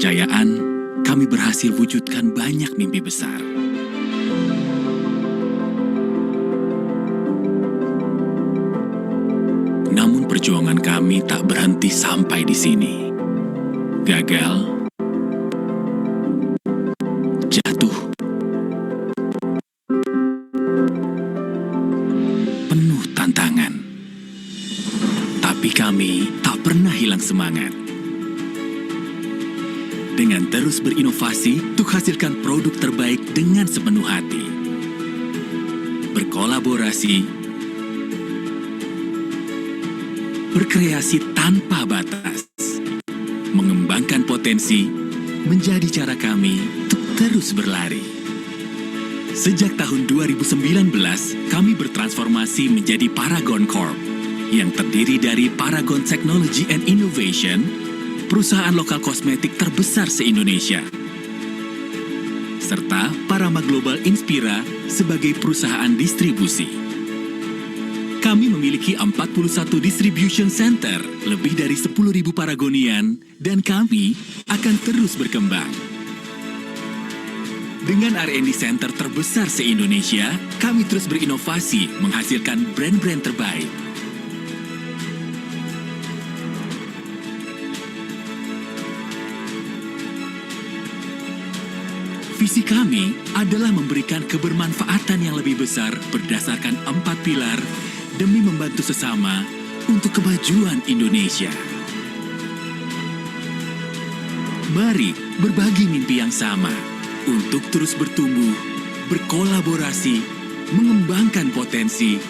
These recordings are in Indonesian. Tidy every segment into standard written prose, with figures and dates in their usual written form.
kepercayaan, kami berhasil wujudkan banyak mimpi besar. Namun perjuangan kami tak berhenti sampai di sini. Gagal, jatuh, penuh tantangan. Tapi kami tak pernah hilang semangat. Dengan terus berinovasi untuk hasilkan produk terbaik dengan sepenuh hati. Berkolaborasi, berkreasi tanpa batas, mengembangkan potensi, menjadi cara kami untuk terus berlari. Sejak tahun 2019, kami bertransformasi menjadi Paragon Corp, yang terdiri dari Paragon Technology and Innovation, perusahaan lokal kosmetik terbesar se-Indonesia, serta Parama Global Inspira sebagai perusahaan distribusi. Kami memiliki 41 distribution center, lebih dari 10.000 Paragonian, dan kami akan terus berkembang. Dengan R&D center terbesar se-Indonesia, kami terus berinovasi menghasilkan brand-brand terbaik. Visi kami adalah memberikan kebermanfaatan yang lebih besar berdasarkan 4 pilar demi membantu sesama untuk kemajuan Indonesia. Mari berbagi mimpi yang sama untuk terus bertumbuh, berkolaborasi, mengembangkan potensi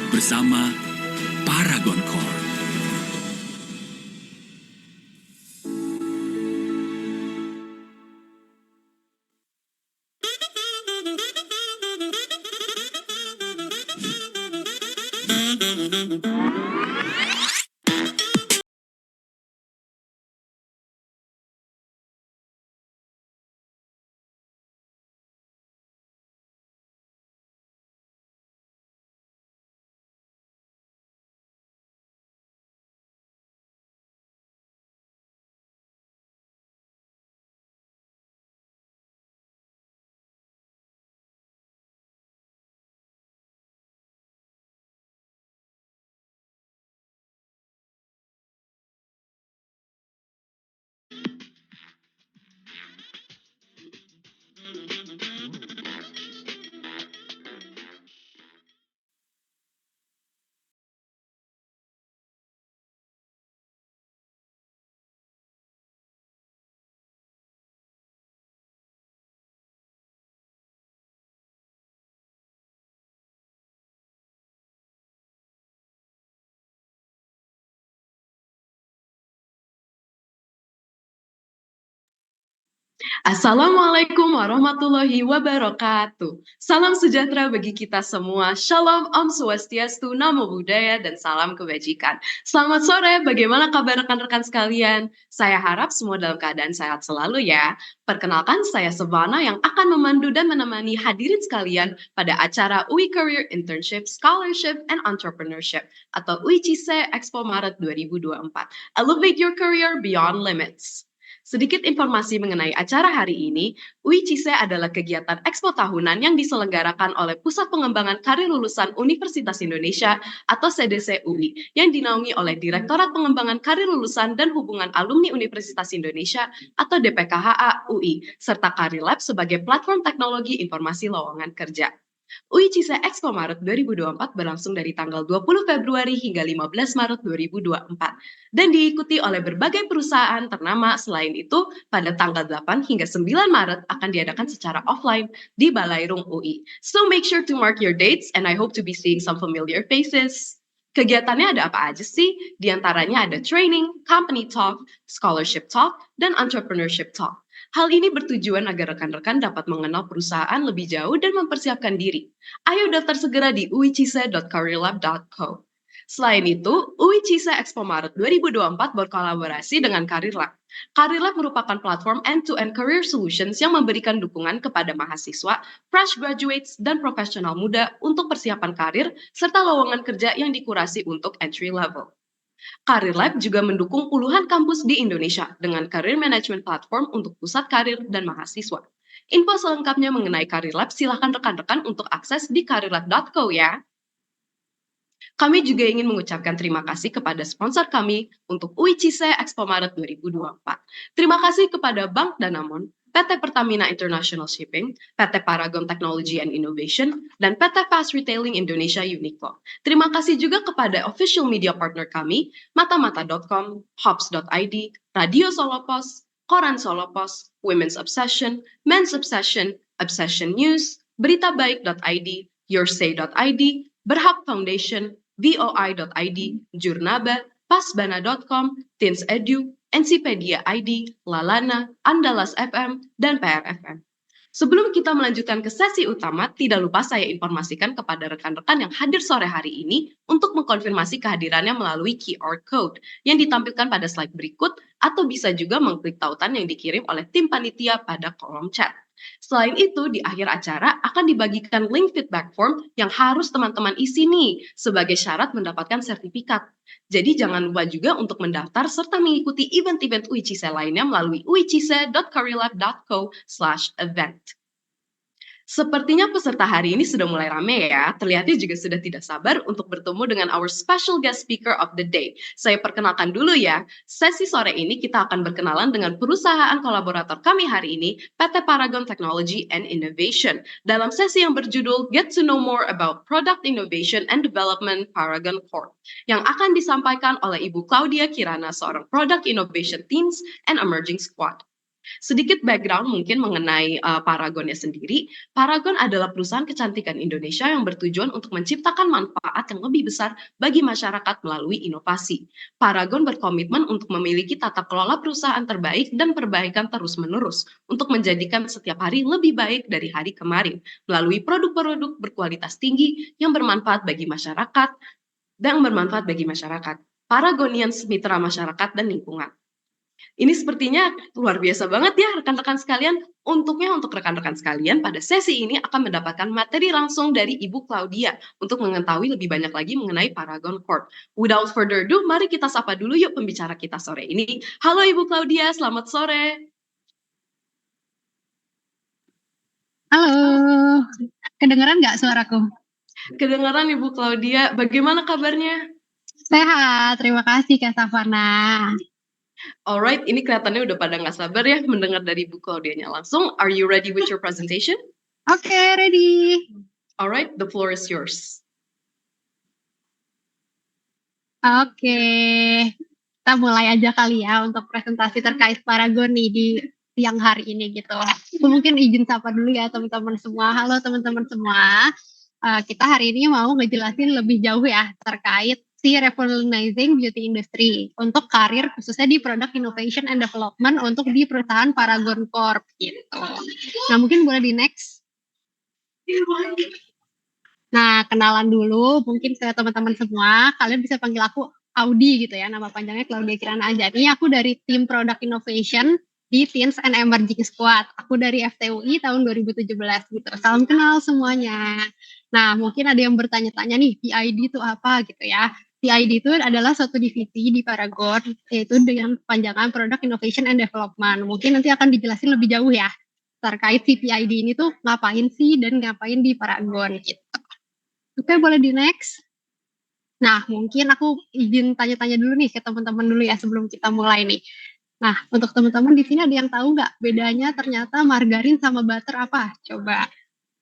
bersama Paragon Corp. Assalamualaikum warahmatullahi wabarakatuh. Salam sejahtera bagi kita semua. Shalom, Om Swastiastu, Namo Buddhaya, dan salam kebajikan. Selamat sore, bagaimana kabar rekan-rekan sekalian? Saya harap semua dalam keadaan sehat selalu ya. Perkenalkan, saya Savannah yang akan memandu dan menemani hadirin sekalian pada acara UI Career Internship, Scholarship, and Entrepreneurship atau UI CISE Expo Maret 2024. Elevate your career beyond limits. Sedikit informasi mengenai acara hari ini, UI CISE adalah kegiatan ekspo tahunan yang diselenggarakan oleh Pusat Pengembangan Karir Lulusan Universitas Indonesia atau CDC UI, yang dinaungi oleh Direktorat Pengembangan Karir Lulusan dan Hubungan Alumni Universitas Indonesia atau DPKHA UI, serta Career Lab sebagai platform teknologi informasi lowongan kerja. UI CISE Expo Maret 2024 berlangsung dari tanggal 20 Februari hingga 15 Maret 2024 dan diikuti oleh berbagai perusahaan ternama. Selain itu, pada tanggal 8 hingga 9 Maret akan diadakan secara offline di Balairung UI. So make sure to mark your dates and I hope to be seeing some familiar faces. Kegiatannya ada apa aja sih? Di antaranya ada training, company talk, scholarship talk, dan entrepreneurship talk. Hal ini bertujuan agar rekan-rekan dapat mengenal perusahaan lebih jauh dan mempersiapkan diri. Ayo daftar segera di uicise.careerlab.co. Selain itu, UI CISE Expo Maret 2024 berkolaborasi dengan Career Lab. Career Lab merupakan platform end-to-end career solutions yang memberikan dukungan kepada mahasiswa, fresh graduates, dan profesional muda untuk persiapan karir serta lowongan kerja yang dikurasi untuk entry level. Career Lab juga mendukung puluhan kampus di Indonesia dengan career management platform untuk pusat karir dan mahasiswa. Info selengkapnya mengenai Career Lab silahkan rekan-rekan untuk akses di careerlab.co ya. Kami juga ingin mengucapkan terima kasih kepada sponsor kami untuk UICISE Expo Maret 2024. Terima kasih kepada Bank Danamon, PT Pertamina International Shipping, PT Paragon Technology and Innovation, dan PT Fast Retailing Indonesia Uniqlo. Terima kasih juga kepada official media partner kami, matamata.com, hops.id, Radio Solopos, Koran Solopos, Women's Obsession, Men's Obsession, Obsession News, beritabaik.id, yoursay.id, Berhak Foundation, voi.id, Jurnaba, pasbana.com, Teens Edu, Encypedia ID, Lalana, Andalas FM, dan PRFM. Sebelum kita melanjutkan ke sesi utama, tidak lupa saya informasikan kepada rekan-rekan yang hadir sore hari ini untuk mengkonfirmasi kehadirannya melalui QR Code yang ditampilkan pada slide berikut atau bisa juga mengklik tautan yang dikirim oleh tim panitia pada kolom chat. Selain itu, di akhir acara akan dibagikan link feedback form yang harus teman-teman isi nih sebagai syarat mendapatkan sertifikat. Jadi jangan lupa juga untuk mendaftar serta mengikuti event-event UICISE lainnya melalui uicise.careerlab.co/event. Sepertinya peserta hari ini sudah mulai rame ya. Terlihatnya juga sudah tidak sabar untuk bertemu dengan our special guest speaker of the day. Saya perkenalkan dulu ya. Sesi sore ini kita akan berkenalan dengan perusahaan kolaborator kami hari ini, PT Paragon Technology and Innovation. Dalam sesi yang berjudul Get to Know More About Product Innovation and Development Paragon Corp. Yang akan disampaikan oleh Ibu Claudia Kirana, seorang Product Innovation Teams and Emerging Squad. Sedikit background mungkin mengenai Paragonnya sendiri. Paragon adalah perusahaan kecantikan Indonesia yang bertujuan untuk menciptakan manfaat yang lebih besar bagi masyarakat melalui inovasi. Paragon berkomitmen untuk memiliki tata kelola perusahaan terbaik dan perbaikan terus-menerus untuk menjadikan setiap hari lebih baik dari hari kemarin melalui produk-produk berkualitas tinggi yang bermanfaat bagi masyarakat Paragonians mitra masyarakat dan lingkungan. Ini sepertinya luar biasa banget ya rekan-rekan sekalian. Untuk rekan-rekan sekalian pada sesi ini akan mendapatkan materi langsung dari Ibu Claudia untuk mengetahui lebih banyak lagi mengenai Paragon Corp. Without further ado, mari kita sapa dulu yuk pembicara kita sore ini. Halo Ibu Claudia, selamat sore. Halo, kedengeran nggak suaraku? Kedengaran Ibu Claudia, bagaimana kabarnya? Sehat, terima kasih Kak Savana. Alright, ini kelihatannya udah pada nggak sabar ya mendengar dari Bu Claudianya langsung. Are you ready with your presentation? Oke, ready. Alright, the floor is yours. Oke, kita mulai aja kali ya untuk presentasi terkait Paragon nih di siang hari ini gitu. Aku mungkin izin sapa dulu ya teman-teman semua. Halo teman-teman semua. Kita hari ini mau ngejelasin lebih jauh ya terkait si revolutionizing beauty industry untuk karir khususnya di product innovation and development untuk di perusahaan Paragon Corp gitu. Nah mungkin boleh di next. Nah kenalan dulu mungkin ke teman-teman semua, kalian bisa panggil aku Audi gitu ya, nama panjangnya Claudia Kirana aja. Ini aku dari tim product innovation di Teens and Emerging Squad. Aku dari FTUI tahun 2017 gitu. Salam kenal semuanya. Nah mungkin ada yang bertanya-tanya nih, PID itu apa gitu ya. PID itu adalah suatu divisi di Paragon, yaitu dengan panjangan Product Innovation and Development. Mungkin nanti akan dijelasin lebih jauh ya, terkait si PID ini tuh ngapain sih dan ngapain di Paragon gitu. Oke, boleh di next. Nah, mungkin aku izin tanya-tanya dulu nih ke teman-teman dulu ya sebelum kita mulai nih. Nah, untuk teman-teman di sini ada yang tahu nggak bedanya ternyata margarin sama butter apa? Coba,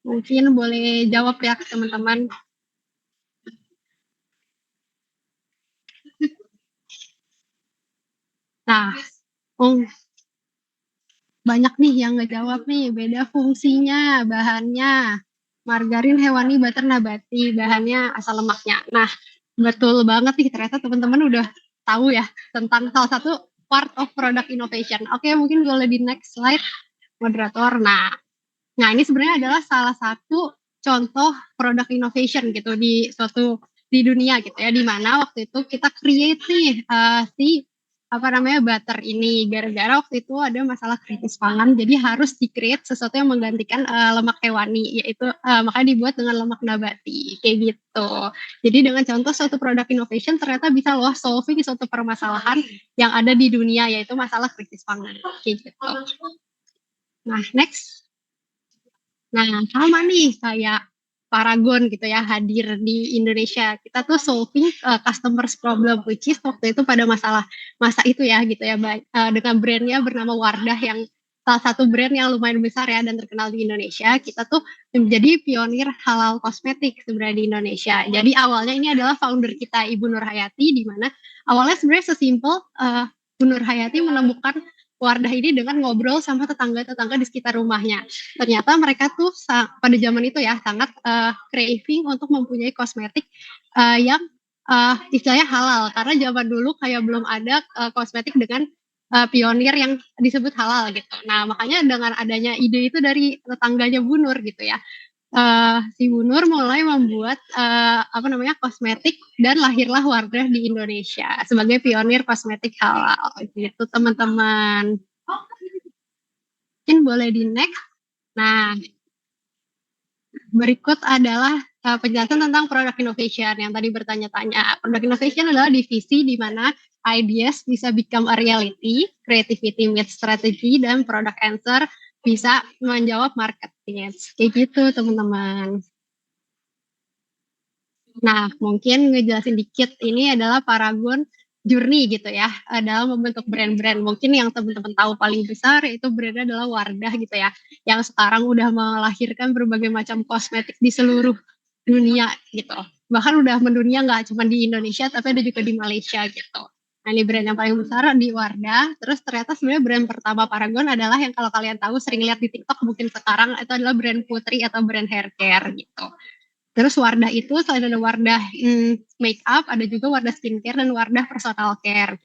mungkin boleh jawab ya teman-teman. Nah, banyak nih yang nggak jawab nih, beda fungsinya, bahannya. Margarin hewani, butter nabati, bahannya asal lemaknya. Nah, betul banget nih, ternyata teman-teman udah tahu ya tentang salah satu part of product innovation. Oke, mungkin boleh di next slide, moderator. Nah ini sebenarnya adalah salah satu contoh product innovation gitu di dunia gitu ya, di mana waktu itu kita create nih si butter ini. Gara-gara waktu itu ada masalah krisis pangan, jadi harus di-create sesuatu yang menggantikan lemak hewani, yaitu makanya dibuat dengan lemak nabati, kayak gitu. Jadi dengan contoh suatu produk innovation ternyata bisa loh solving suatu permasalahan yang ada di dunia, yaitu masalah krisis pangan, kayak gitu. Nah, next. Nah, sama nih kayak Paragon gitu ya hadir di Indonesia. Kita tuh solving customers problem, which is waktu itu pada masa itu ya gitu ya, dengan brandnya bernama Wardah, yang salah satu brand yang lumayan besar ya dan terkenal di Indonesia. Kita tuh menjadi pionir halal kosmetik sebenarnya di Indonesia. Jadi awalnya ini adalah founder kita Ibu Nur Hayati, di mana awalnya sebenarnya sesimpel Bu Nur Hayati menemukan Wardah ini dengan ngobrol sama tetangga-tetangga di sekitar rumahnya. Ternyata mereka tuh pada zaman itu ya sangat craving untuk mempunyai kosmetik yang istilahnya halal, karena zaman dulu kayak belum ada kosmetik dengan pionir yang disebut halal gitu. Nah, makanya dengan adanya ide itu dari tetangganya Bu Nur gitu ya. Si Bu Nur mulai membuat kosmetik, dan lahirlah Wardah di Indonesia sebagai pionir kosmetik halal gitu teman-teman. Mungkin boleh di next. Nah, berikut adalah penjelasan tentang product innovation yang tadi bertanya-tanya. Product innovation adalah divisi di mana ideas bisa become a reality, creativity meets strategy, dan product answer bisa menjawab market needs. Kayak gitu teman-teman. Nah, mungkin ngejelasin dikit, ini adalah Paragon journey gitu ya, dalam membentuk brand-brand. Mungkin yang teman-teman tahu paling besar itu brandnya adalah Wardah gitu ya, yang sekarang udah melahirkan berbagai macam kosmetik di seluruh dunia gitu. Bahkan udah mendunia, nggak cuma di Indonesia, tapi ada juga di Malaysia gitu. Nah, ini brand yang paling besar di Wardah. Terus ternyata sebenarnya brand pertama Paragon adalah yang kalau kalian tahu sering lihat di TikTok mungkin sekarang, itu adalah brand putri atau brand hair care gitu. Terus Wardah itu selain ada Wardah make up, ada juga Wardah skincare dan Wardah personal care.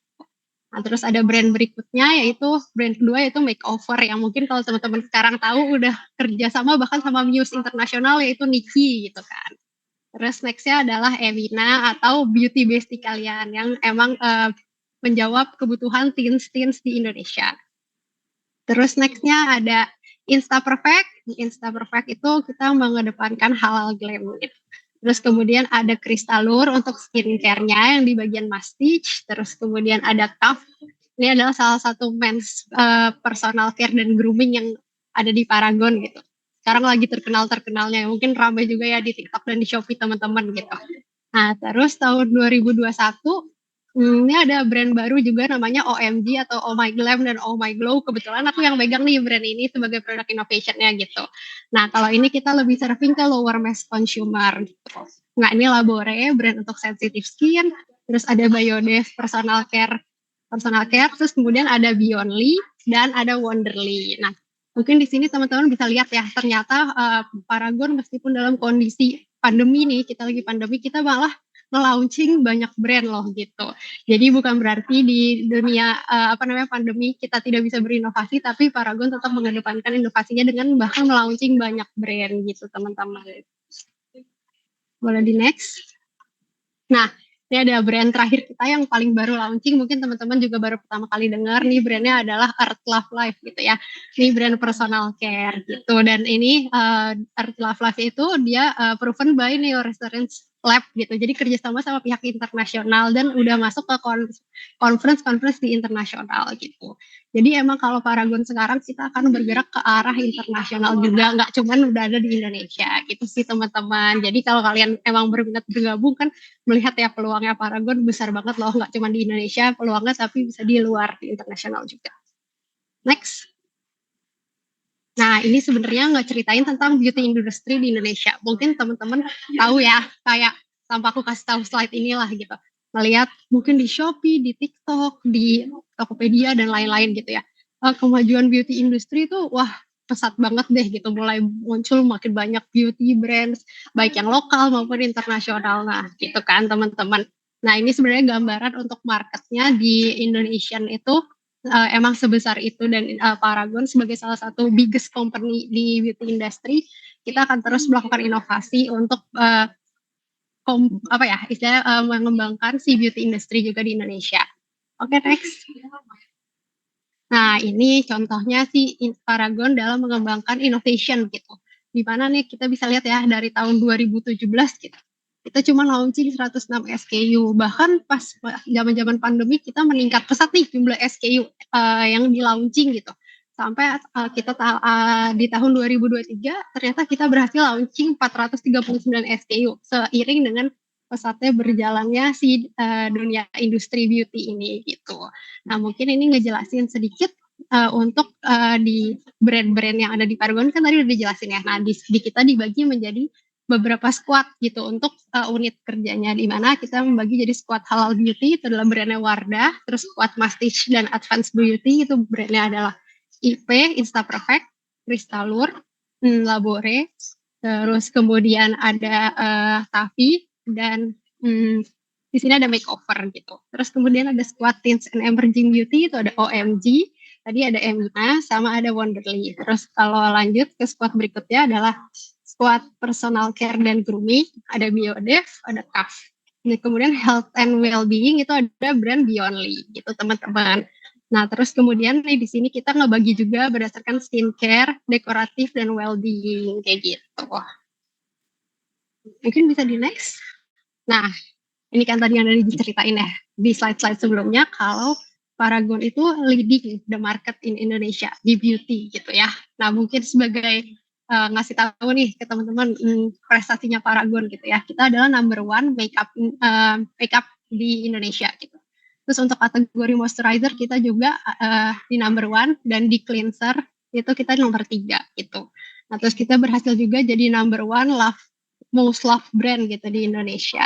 Nah, terus ada brand berikutnya, yaitu brand kedua, yaitu makeover, yang mungkin kalau teman-teman sekarang tahu udah kerja sama bahkan sama Muse Internasional, yaitu Niki gitu kan. Terus nextnya adalah Evina atau beauty bestie kalian, yang emang menjawab kebutuhan teens di Indonesia. Terus nextnya ada Insta Perfect. Di Insta Perfect itu kita mengedepankan halal glam gitu. Terus kemudian ada Kristalur untuk skincare-nya yang di bagian massage. Terus kemudian ada Kaf. Ini adalah salah satu men's personal care dan grooming yang ada di Paragon gitu. Sekarang lagi terkenalnya. Mungkin ramai juga ya di TikTok dan di Shopee teman-teman gitu. Nah, terus tahun 2021 ini ada brand baru juga namanya OMG atau Oh My Glam dan Oh My Glow. Kebetulan aku yang megang nih brand ini sebagai product innovation-nya gitu. Nah, kalau ini kita lebih serving ke lower mass consumer gitu. Nah, ini Labore, brand untuk sensitive skin. Terus ada Biodes personal care. Terus kemudian ada Beyondly dan ada Wonderly. Nah, mungkin di sini teman-teman bisa lihat ya, ternyata Paragon meskipun dalam kondisi pandemi nih, kita lagi pandemi, kita malah nge-launching banyak brand loh gitu. Jadi bukan berarti di dunia pandemi kita tidak bisa berinovasi, tapi Paragon tetap mengedepankan inovasinya dengan bahkan melaunching banyak brand gitu teman-teman. Boleh di next. Nah, ini ada brand terakhir kita yang paling baru launching, mungkin teman-teman juga baru pertama kali dengar. Nih brandnya adalah Earth Love Life gitu ya. Ini brand personal care gitu, dan ini Earth Love Life itu dia proven by Neo Restaurants Lab gitu. Jadi kerjasama sama pihak internasional dan udah masuk ke conference di internasional gitu. Jadi emang kalau Paragon sekarang kita akan bergerak ke arah internasional juga, nggak cuman udah ada di Indonesia gitu sih teman-teman. Jadi kalau kalian emang berminat bergabung kan, melihat ya peluangnya Paragon besar banget loh, nggak cuma di Indonesia peluangnya, tapi bisa di luar, di internasional juga. Next. Nah, ini sebenarnya nggak ceritain tentang beauty industry di Indonesia. Mungkin teman-teman tahu ya, kayak tanpa aku kasih tahu slide inilah gitu. Melihat mungkin di Shopee, di TikTok, di Tokopedia dan lain-lain gitu ya. Kemajuan beauty industry itu wah pesat banget deh gitu. Mulai muncul makin banyak beauty brands, baik yang lokal maupun internasional. Nah, gitu kan teman-teman. Nah, ini sebenarnya gambaran untuk marketnya di Indonesian itu emang sebesar itu, dan Paragon sebagai salah satu biggest company di beauty industry, kita akan terus melakukan inovasi untuk istilahnya mengembangkan si beauty industry juga di Indonesia. Oke, next. Nah, ini contohnya si Paragon dalam mengembangkan innovation gitu. Di mana nih kita bisa lihat ya dari tahun 2017 gitu. Kita cuma launching 106 SKU. Bahkan pas zaman-zaman pandemi kita meningkat pesat nih jumlah SKU yang di launching gitu. Sampai kita di tahun 2023 ternyata kita berhasil launching 439 SKU seiring dengan pesatnya berjalannya si dunia industri beauty ini gitu. Nah, mungkin ini ngejelasin sedikit untuk di brand-brand yang ada di Paragon kan tadi udah dijelasin ya. Nah, di kita dibagi menjadi beberapa squad gitu untuk unit kerjanya, di mana kita membagi jadi squad halal beauty itu adalah brandnya Wardah, terus squad Mastiche dan Advanced Beauty itu brandnya adalah IP, Insta Perfect, Kristalur, Labore, terus kemudian ada Tavi dan di sini ada makeover gitu. Terus kemudian ada squad Teens and Emerging Beauty itu ada OMG, tadi ada Emina sama ada Wonderly. Terus kalau lanjut ke squad berikutnya adalah squad Personal Care dan Grooming, ada Biodev, ada CAF. Nah, kemudian Health and Wellbeing itu ada brand Beyondly gitu teman-teman. Nah, terus kemudian nih di sini kita ngebagi juga berdasarkan skincare, dekoratif, dan well-being kayak gitu. Mungkin bisa di next. Nah, ini kan tadi yang udah diceritain ya di slide-slide sebelumnya kalau Paragon itu leading the market in Indonesia di beauty gitu ya. Nah, mungkin sebagai ngasih tahu nih ke teman-teman prestasinya Paragon gitu ya. Kita adalah number one makeup di Indonesia gitu. Terus untuk kategori moisturizer kita juga di number one dan di cleanser itu kita nomor 3 gitu. Nah, terus kita berhasil juga jadi number one most loved brand gitu di Indonesia.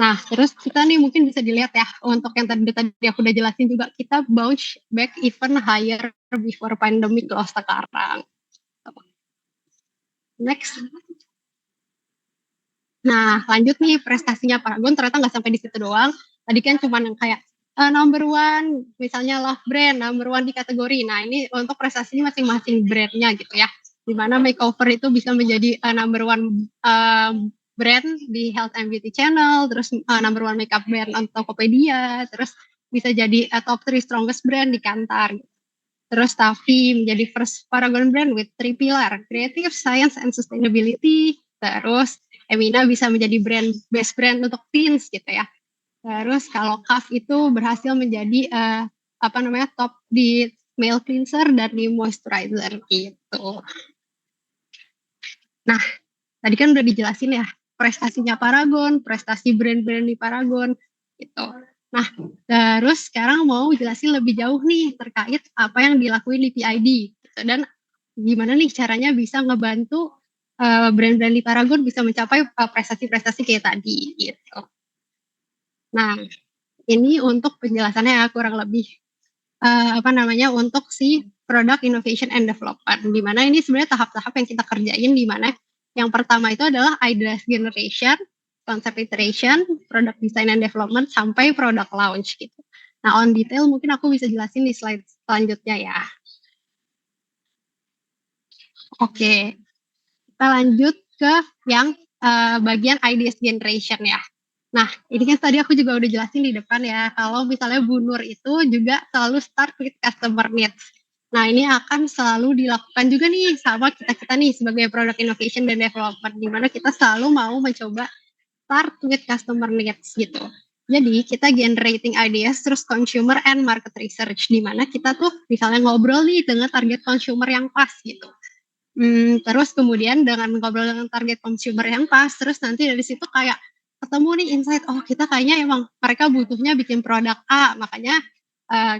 Nah, terus kita nih mungkin bisa dilihat ya, untuk yang tadi aku udah jelasin juga, kita bounce back even higher before pandemic loh sekarang. Next. Nah, lanjut nih prestasinya Paragon ternyata nggak sampai di situ doang. Tadi kan cuma yang kayak number one, misalnya love brand, number one di kategori. Nah, ini untuk prestasinya masing-masing brandnya gitu ya. Dimana makeover itu bisa menjadi number one brand di Health and Beauty Channel, terus number one makeup brand on Tokopedia, terus bisa jadi top 3 strongest brand di Kantar. Terus Tavi menjadi first Paragon brand with 3 pilar, creative, science, and sustainability. Terus Emina bisa menjadi best brand untuk teens gitu ya. Terus kalau CAF itu berhasil menjadi top di male cleanser dan di moisturizer gitu. Nah, tadi kan udah dijelasin ya prestasinya Paragon, prestasi brand-brand di Paragon gitu. Nah, terus sekarang mau jelasin lebih jauh nih terkait apa yang dilakuin di PID gitu. Dan gimana nih caranya bisa ngebantu brand-brand di Paragon bisa mencapai prestasi-prestasi kayak tadi gitu. Nah, ini untuk penjelasannya ya, kurang lebih untuk si product innovation and development, di mana ini sebenarnya tahap-tahap yang kita kerjain, di mana yang pertama itu adalah idea generation, concept iteration, product design and development, sampai product launch gitu. Nah, on detail mungkin aku bisa jelasin di slide selanjutnya ya. Oke, kita lanjut ke yang bagian ideas generation ya. Nah, ini kan tadi aku juga udah jelasin di depan ya, kalau misalnya Bu Nur itu juga selalu start with customer needs. Nah, ini akan selalu dilakukan juga nih sama kita nih sebagai product innovation dan development, di mana kita selalu mau mencoba start with customer needs gitu. Jadi kita generating ideas terus consumer and market research, di mana kita tuh misalnya ngobrol nih dengan target consumer yang pas gitu. Terus kemudian dengan ngobrol dengan target consumer yang pas, terus nanti dari situ kayak ketemu nih insight, oh kita kayaknya emang mereka butuhnya bikin produk A, makanya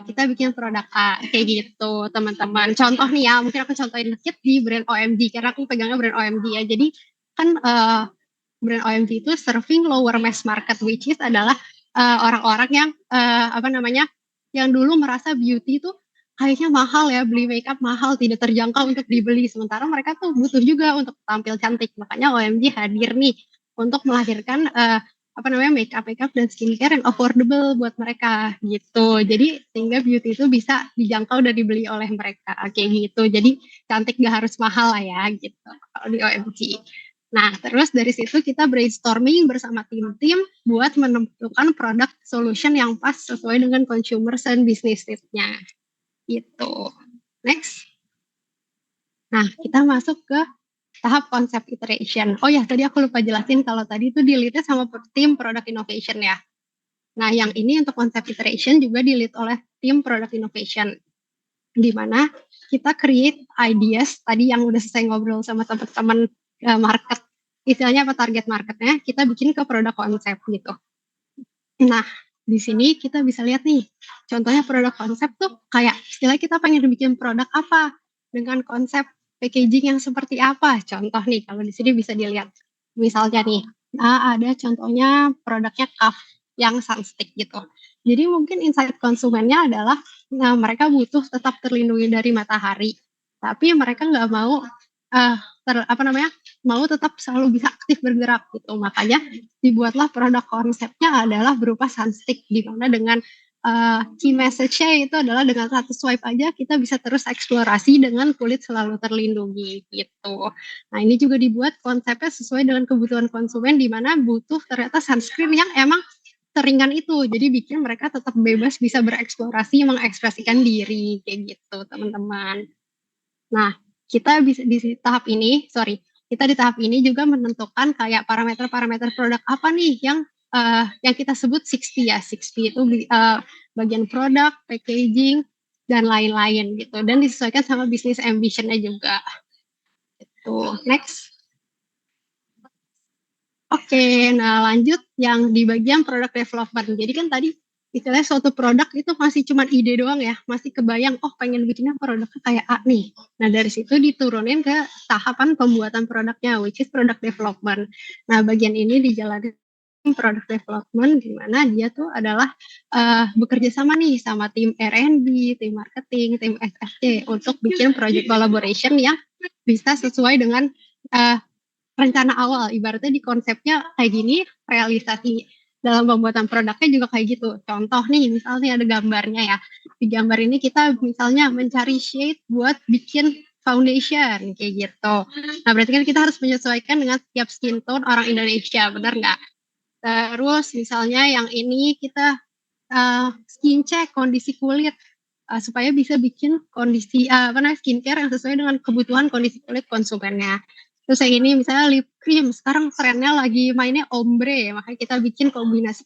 kita bikin produk A, kayak gitu teman-teman. Contoh nih ya, mungkin aku contohin dikit di brand OMG, karena aku pegangnya brand OMG ya. Jadi kan brand OMG itu serving lower mass market, which is adalah orang-orang yang yang dulu merasa beauty itu kayaknya mahal ya, beli makeup mahal, tidak terjangkau untuk dibeli. Sementara mereka tuh butuh juga untuk tampil cantik. Makanya OMG hadir nih untuk melahirkan makeup dan skincare yang affordable buat mereka gitu. Jadi sehingga beauty itu bisa dijangkau dan dibeli oleh mereka kayak gitu. Jadi cantik gak harus mahal lah ya gitu kalau di OMG. Nah, terus dari situ kita brainstorming bersama tim-tim buat menentukan produk solution yang pas sesuai dengan consumer and business need-nya. Gitu. Next. Nah, kita masuk ke tahap konsep iteration. Oh ya, tadi aku lupa jelasin kalau tadi itu di-lead-nya sama tim product innovation ya. Nah, yang ini untuk konsep iteration juga di-lead oleh tim product innovation. Di mana kita create ideas, tadi yang udah selesai ngobrol sama teman-teman market, istilahnya apa target marketnya, kita bikin ke produk konsep gitu. Nah, di sini kita bisa lihat nih, contohnya produk konsep tuh kayak istilahnya kita pengen bikin produk apa, dengan konsep packaging yang seperti apa. Contoh nih, kalau di sini bisa dilihat. Misalnya nih, ada contohnya produknya cuff yang sunstick gitu. Jadi mungkin insight konsumennya adalah, nah mereka butuh tetap terlindungi dari matahari, tapi mereka nggak mau, mau tetap selalu bisa aktif bergerak gitu. Makanya dibuatlah produk konsepnya adalah berupa sunstick, di mana dengan key message-nya itu adalah dengan satu swipe aja kita bisa terus eksplorasi dengan kulit selalu terlindungi gitu. Nah, ini juga dibuat konsepnya sesuai dengan kebutuhan konsumen di mana butuh ternyata sunscreen yang emang seringan itu. Jadi bikin mereka tetap bebas bisa bereksplorasi, mengekspresikan diri kayak gitu, teman-teman. Nah, kita bisa di tahap ini juga menentukan kayak parameter-parameter produk apa nih yang kita sebut 60 ya. 60 itu bagian produk, packaging, dan lain-lain gitu. Dan disesuaikan sama bisnis ambition-nya juga. Gitu. Next. Oke, nah lanjut yang di bagian product development. Jadi kan tadi istilahnya suatu produk itu masih cuma ide doang ya, masih kebayang, oh pengen bikinnya produknya kayak A nih. Nah dari situ diturunin ke tahapan pembuatan produknya, which is product development. Nah bagian ini dijalani product development di mana dia tuh adalah bekerja sama nih sama tim R&D, tim marketing, tim SFC untuk bikin project collaboration yang bisa sesuai dengan rencana awal. Ibaratnya di konsepnya kayak gini, realisasi dalam pembuatan produknya juga kayak gitu. Contoh nih, misalnya ada gambarnya ya. Di gambar ini kita misalnya mencari shade buat bikin foundation kayak gitu. Nah, berarti kan kita harus menyesuaikan dengan setiap skin tone orang Indonesia, benar nggak? Terus misalnya yang ini kita skin check kondisi kulit supaya bisa bikin kondisi skincare yang sesuai dengan kebutuhan kondisi kulit konsumennya. Terus yang ini misalnya lip cream, sekarang trennya lagi mainnya ombre, makanya kita bikin kombinasi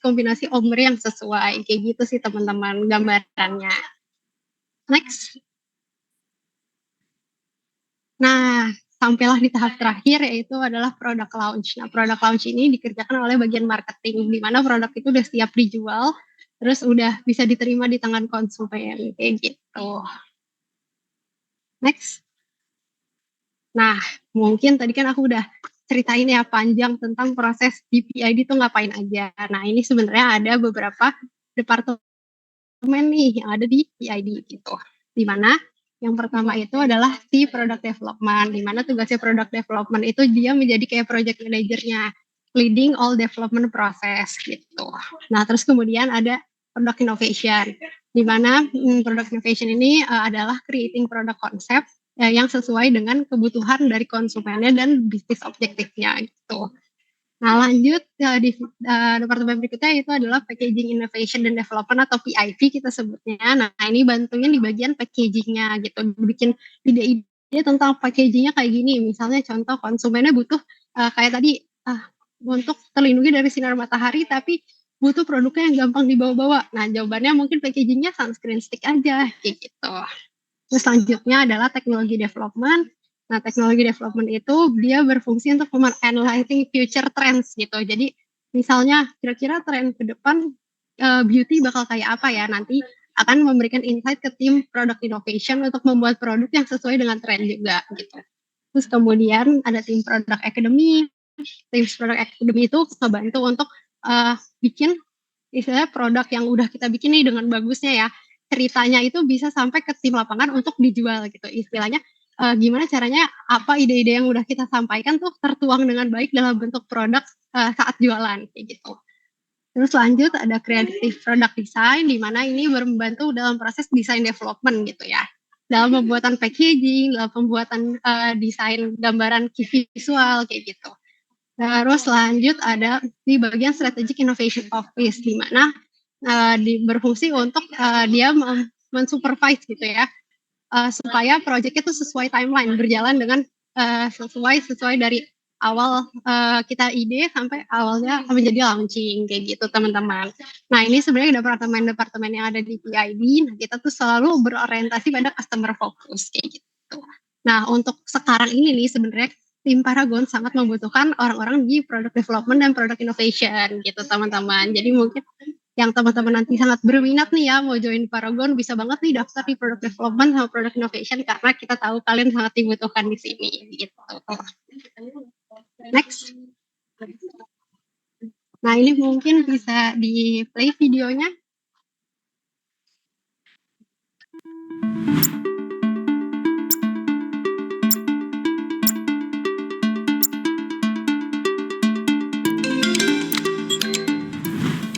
ombre yang sesuai, kayak gitu sih teman-teman gambarannya. Next. Nah, sampailah di tahap terakhir yaitu adalah product launch. Nah, product launch ini dikerjakan oleh bagian marketing, di mana produk itu udah siap dijual, terus udah bisa diterima di tangan konsumen, kayak gitu. Next. Nah, mungkin tadi kan aku udah ceritain ya panjang tentang proses di PID itu ngapain aja. Nah, ini sebenarnya ada beberapa departemen nih yang ada di PID gitu. Di mana yang pertama itu adalah si product development, di mana tugasnya product development itu dia menjadi kayak project manajernya, leading all development process gitu. Nah, terus kemudian ada product innovation, di mana product innovation ini adalah creating product concept yang sesuai dengan kebutuhan dari konsumennya dan bisnis objektifnya gitu. Nah lanjut di departemen berikutnya itu adalah packaging innovation dan development atau PIP kita sebutnya. Nah ini bantuin di bagian packagingnya gitu, bikin ide-ide tentang packagingnya kayak gini. Misalnya contoh konsumennya butuh kayak tadi untuk terlindungi dari sinar matahari tapi butuh produknya yang gampang dibawa-bawa. Nah jawabannya mungkin packagingnya sunscreen stick aja kayak gitu. Terus selanjutnya adalah teknologi development. Nah, teknologi development itu dia berfungsi untuk analyzing future trends gitu. Jadi misalnya kira-kira tren ke depan beauty bakal kayak apa ya, nanti akan memberikan insight ke tim product innovation untuk membuat produk yang sesuai dengan tren juga gitu. Terus kemudian ada tim product academy. Tim product academy itu ngebantu untuk bikin istilahnya produk yang udah kita bikin nih dengan bagusnya ya, ceritanya itu bisa sampai ke tim lapangan untuk dijual gitu. Istilahnya gimana caranya apa ide-ide yang udah kita sampaikan tuh tertuang dengan baik dalam bentuk produk saat jualan kayak gitu. Terus lanjut ada creative product design di mana ini membantu dalam proses design development gitu ya. Dalam pembuatan packaging, dalam pembuatan desain gambaran visual kayak gitu. Terus lanjut ada di bagian Strategic Innovation Office, di mana berfungsi untuk dia mensupervise gitu ya, supaya proyeknya itu sesuai timeline, berjalan dengan sesuai dari awal kita ide sampai awalnya menjadi launching kayak gitu teman-teman. Nah ini sebenarnya departemen-departemen yang ada di PID. Nah kita tuh selalu berorientasi pada customer focus kayak gitu. Nah untuk sekarang ini nih sebenarnya tim Paragon sangat membutuhkan orang-orang di product development dan product innovation gitu teman-teman. Jadi mungkin yang teman-teman nanti sangat berminat nih ya mau join Paragon, bisa banget nih daftar di product development sama product innovation karena kita tahu kalian sangat dibutuhkan di sini gitu. Next. Nah ini mungkin bisa di play videonya.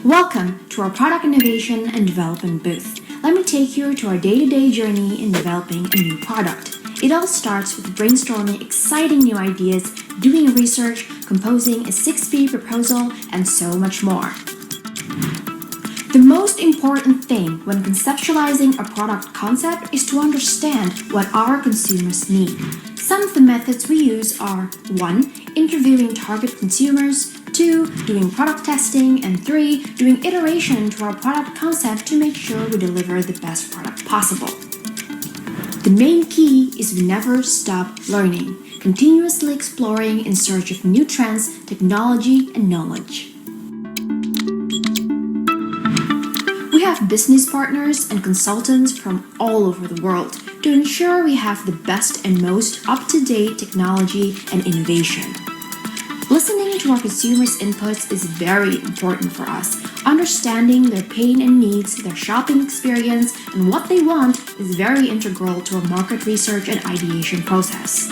Welcome to our product innovation and development booth. Let me take you to our day-to-day journey in developing a new product. It all starts with brainstorming exciting new ideas, doing research, composing a 6P proposal, and so much more. The most important thing when conceptualizing a product concept is to understand what our consumers need. Some of the methods we use are 1. Interviewing target consumers, 2. Doing product testing, and 3. Doing iteration to our product concept to make sure we deliver the best product possible. The main key is we never stop learning, continuously exploring in search of new trends, technology, and knowledge. We have business partners and consultants from all over the world to ensure we have the best and most up-to-date technology and innovation. Listening to our consumers' inputs is very important for us. Understanding their pain and needs, their shopping experience, and what they want is very integral to our market research and ideation process.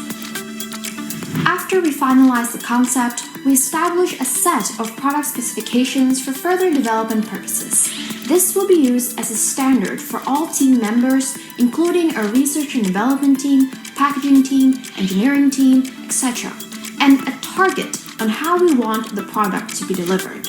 After we finalize the concept, we establish a set of product specifications for further development purposes. This will be used as a standard for all team members, including our research and development team, packaging team, engineering team, etc., and a target on how we want the product to be delivered.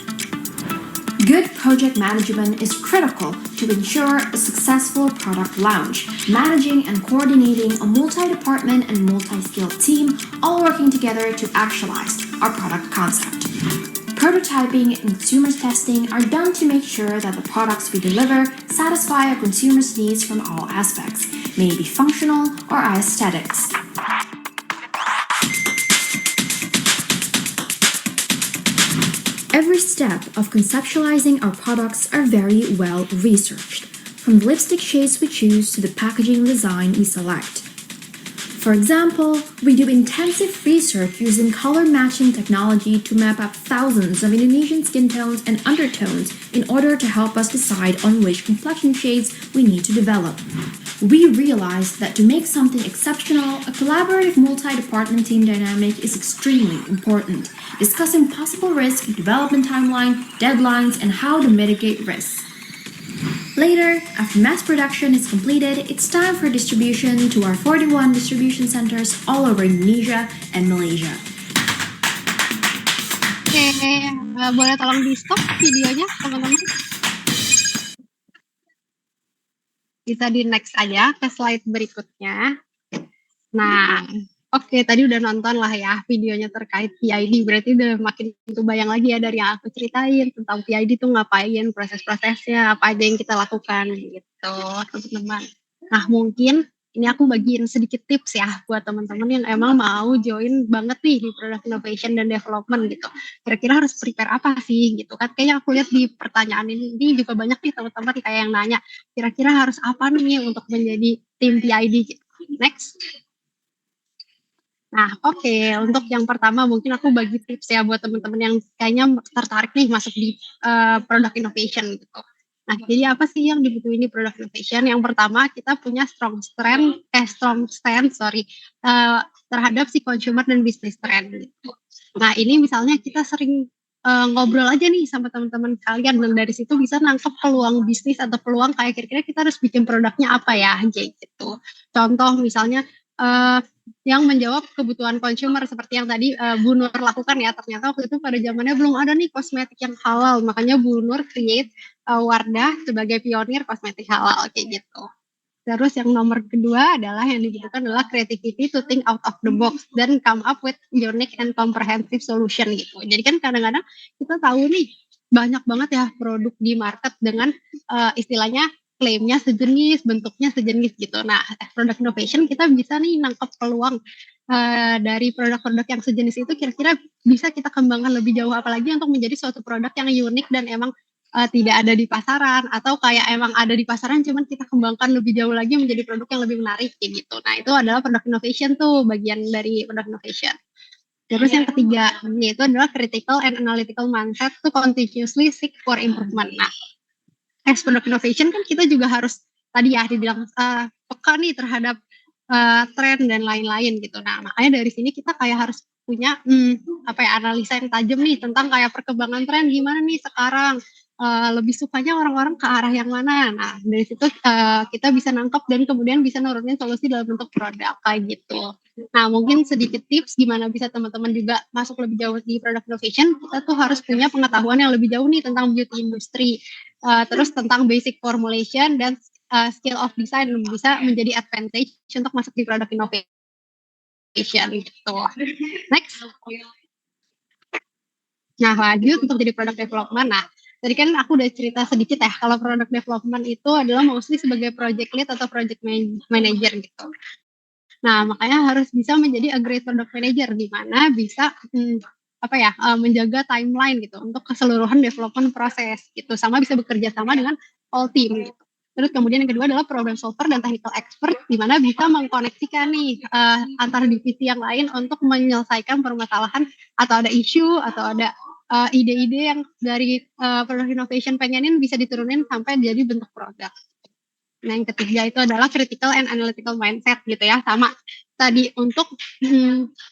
Good project management is critical to ensure a successful product launch, managing and coordinating a multi-department and multi-skilled team, all working together to actualize our product concept. Prototyping and consumers testing are done to make sure that the products we deliver satisfy our consumers' needs from all aspects, may it be functional or aesthetics. Every step of conceptualizing our products are very well researched, from the lipstick shades we choose to the packaging design we select. For example, we do intensive research using color matching technology to map out thousands of Indonesian skin tones and undertones in order to help us decide on which complexion shades we need to develop. We realized that to make something exceptional, a collaborative multi-department team dynamic is extremely important, discussing possible risk, development timeline, deadlines, and how to mitigate risks. Later, after mass production is completed, it's time for distribution to our 41 distribution centers all over Indonesia and Malaysia. Oke, boleh tolong di stop videonya teman-teman. Bisa di next aja ke slide berikutnya. Nah, oke, tadi udah nonton lah ya videonya terkait PID, berarti udah makin kebayang lagi ya dari yang aku ceritain tentang PID tuh ngapain, proses-prosesnya, apa aja yang kita lakukan gitu, teman-teman. Nah, mungkin ini aku bagiin sedikit tips ya buat teman-teman yang emang mau join banget nih di product innovation dan development gitu. Kira-kira harus prepare apa sih gitu kan? Kayaknya aku lihat di pertanyaan ini juga banyak nih teman-teman kayak yang nanya, kira-kira harus apa nih untuk menjadi tim PID gitu. Next. Nah, oke. Untuk yang pertama mungkin aku bagi tips ya buat teman-teman yang kayaknya tertarik nih masuk di product innovation gitu. Nah, jadi apa sih yang dibutuhin di product innovation? Yang pertama, kita punya strong stand terhadap si consumer dan business trend gitu. Nah, ini misalnya kita sering ngobrol aja nih sama teman-teman kalian dan dari situ bisa nangkep peluang bisnis atau peluang kayak kira-kira kita harus bikin produknya apa ya, kayak gitu. Contoh misalnya yang menjawab kebutuhan consumer seperti yang tadi Bu Nur lakukan ya. Ternyata waktu itu pada zamannya belum ada nih kosmetik yang halal, makanya Bu Nur create Wardah sebagai pionir kosmetik halal kayak gitu. Terus yang nomor kedua adalah yang dibutuhkan adalah creativity to think out of the box dan come up with unique and comprehensive solution gitu. Jadi kan kadang-kadang kita tahu nih banyak banget ya produk di market dengan istilahnya klaimnya sejenis, bentuknya sejenis gitu. Nah, product innovation kita bisa nih nangkep peluang dari produk-produk yang sejenis itu kira-kira bisa kita kembangkan lebih jauh apalagi untuk menjadi suatu produk yang unik dan emang tidak ada di pasaran atau kayak emang ada di pasaran cuman kita kembangkan lebih jauh lagi menjadi produk yang lebih menarik kayak gitu. Nah, itu adalah product innovation tuh bagian dari product innovation. Terus yang ketiga yaitu adalah critical and analytical mindset to continuously seek for improvement. Nah, as product innovation kan kita juga harus tadi ya dibilang peka nih terhadap tren dan lain-lain gitu. Nah, makanya dari sini kita kayak harus punya analisa yang tajam nih tentang kayak perkembangan tren gimana nih sekarang. Lebih sukanya orang-orang ke arah yang mana. Nah, dari situ kita bisa nangkep dan kemudian bisa nurunin solusi dalam bentuk produk kayak gitu. Nah, mungkin sedikit tips gimana bisa teman-teman juga masuk lebih jauh di product innovation. Kita tuh harus punya pengetahuan yang lebih jauh nih tentang beauty industry. Terus tentang basic formulation dan skill of design bisa menjadi advantage untuk masuk di product innovation gitu. Next. Nah, lanjut untuk jadi product development. Nah, tadi kan aku udah cerita sedikit ya, kalau product development itu adalah mostly sebagai project lead atau project manager gitu. Nah, makanya harus bisa menjadi a great product manager, di mana bisa menjaga timeline gitu untuk keseluruhan development proses gitu, sama bisa bekerja sama dengan all team gitu. Terus kemudian yang kedua adalah problem solver dan technical expert, di mana bisa mengkoneksikan nih antar divisi yang lain untuk menyelesaikan permasalahan atau ada isu atau ada ide-ide yang dari product innovation pengenin bisa diturunin sampai jadi bentuk produk. Nah, yang ketiga itu adalah critical and analytical mindset gitu ya, sama tadi untuk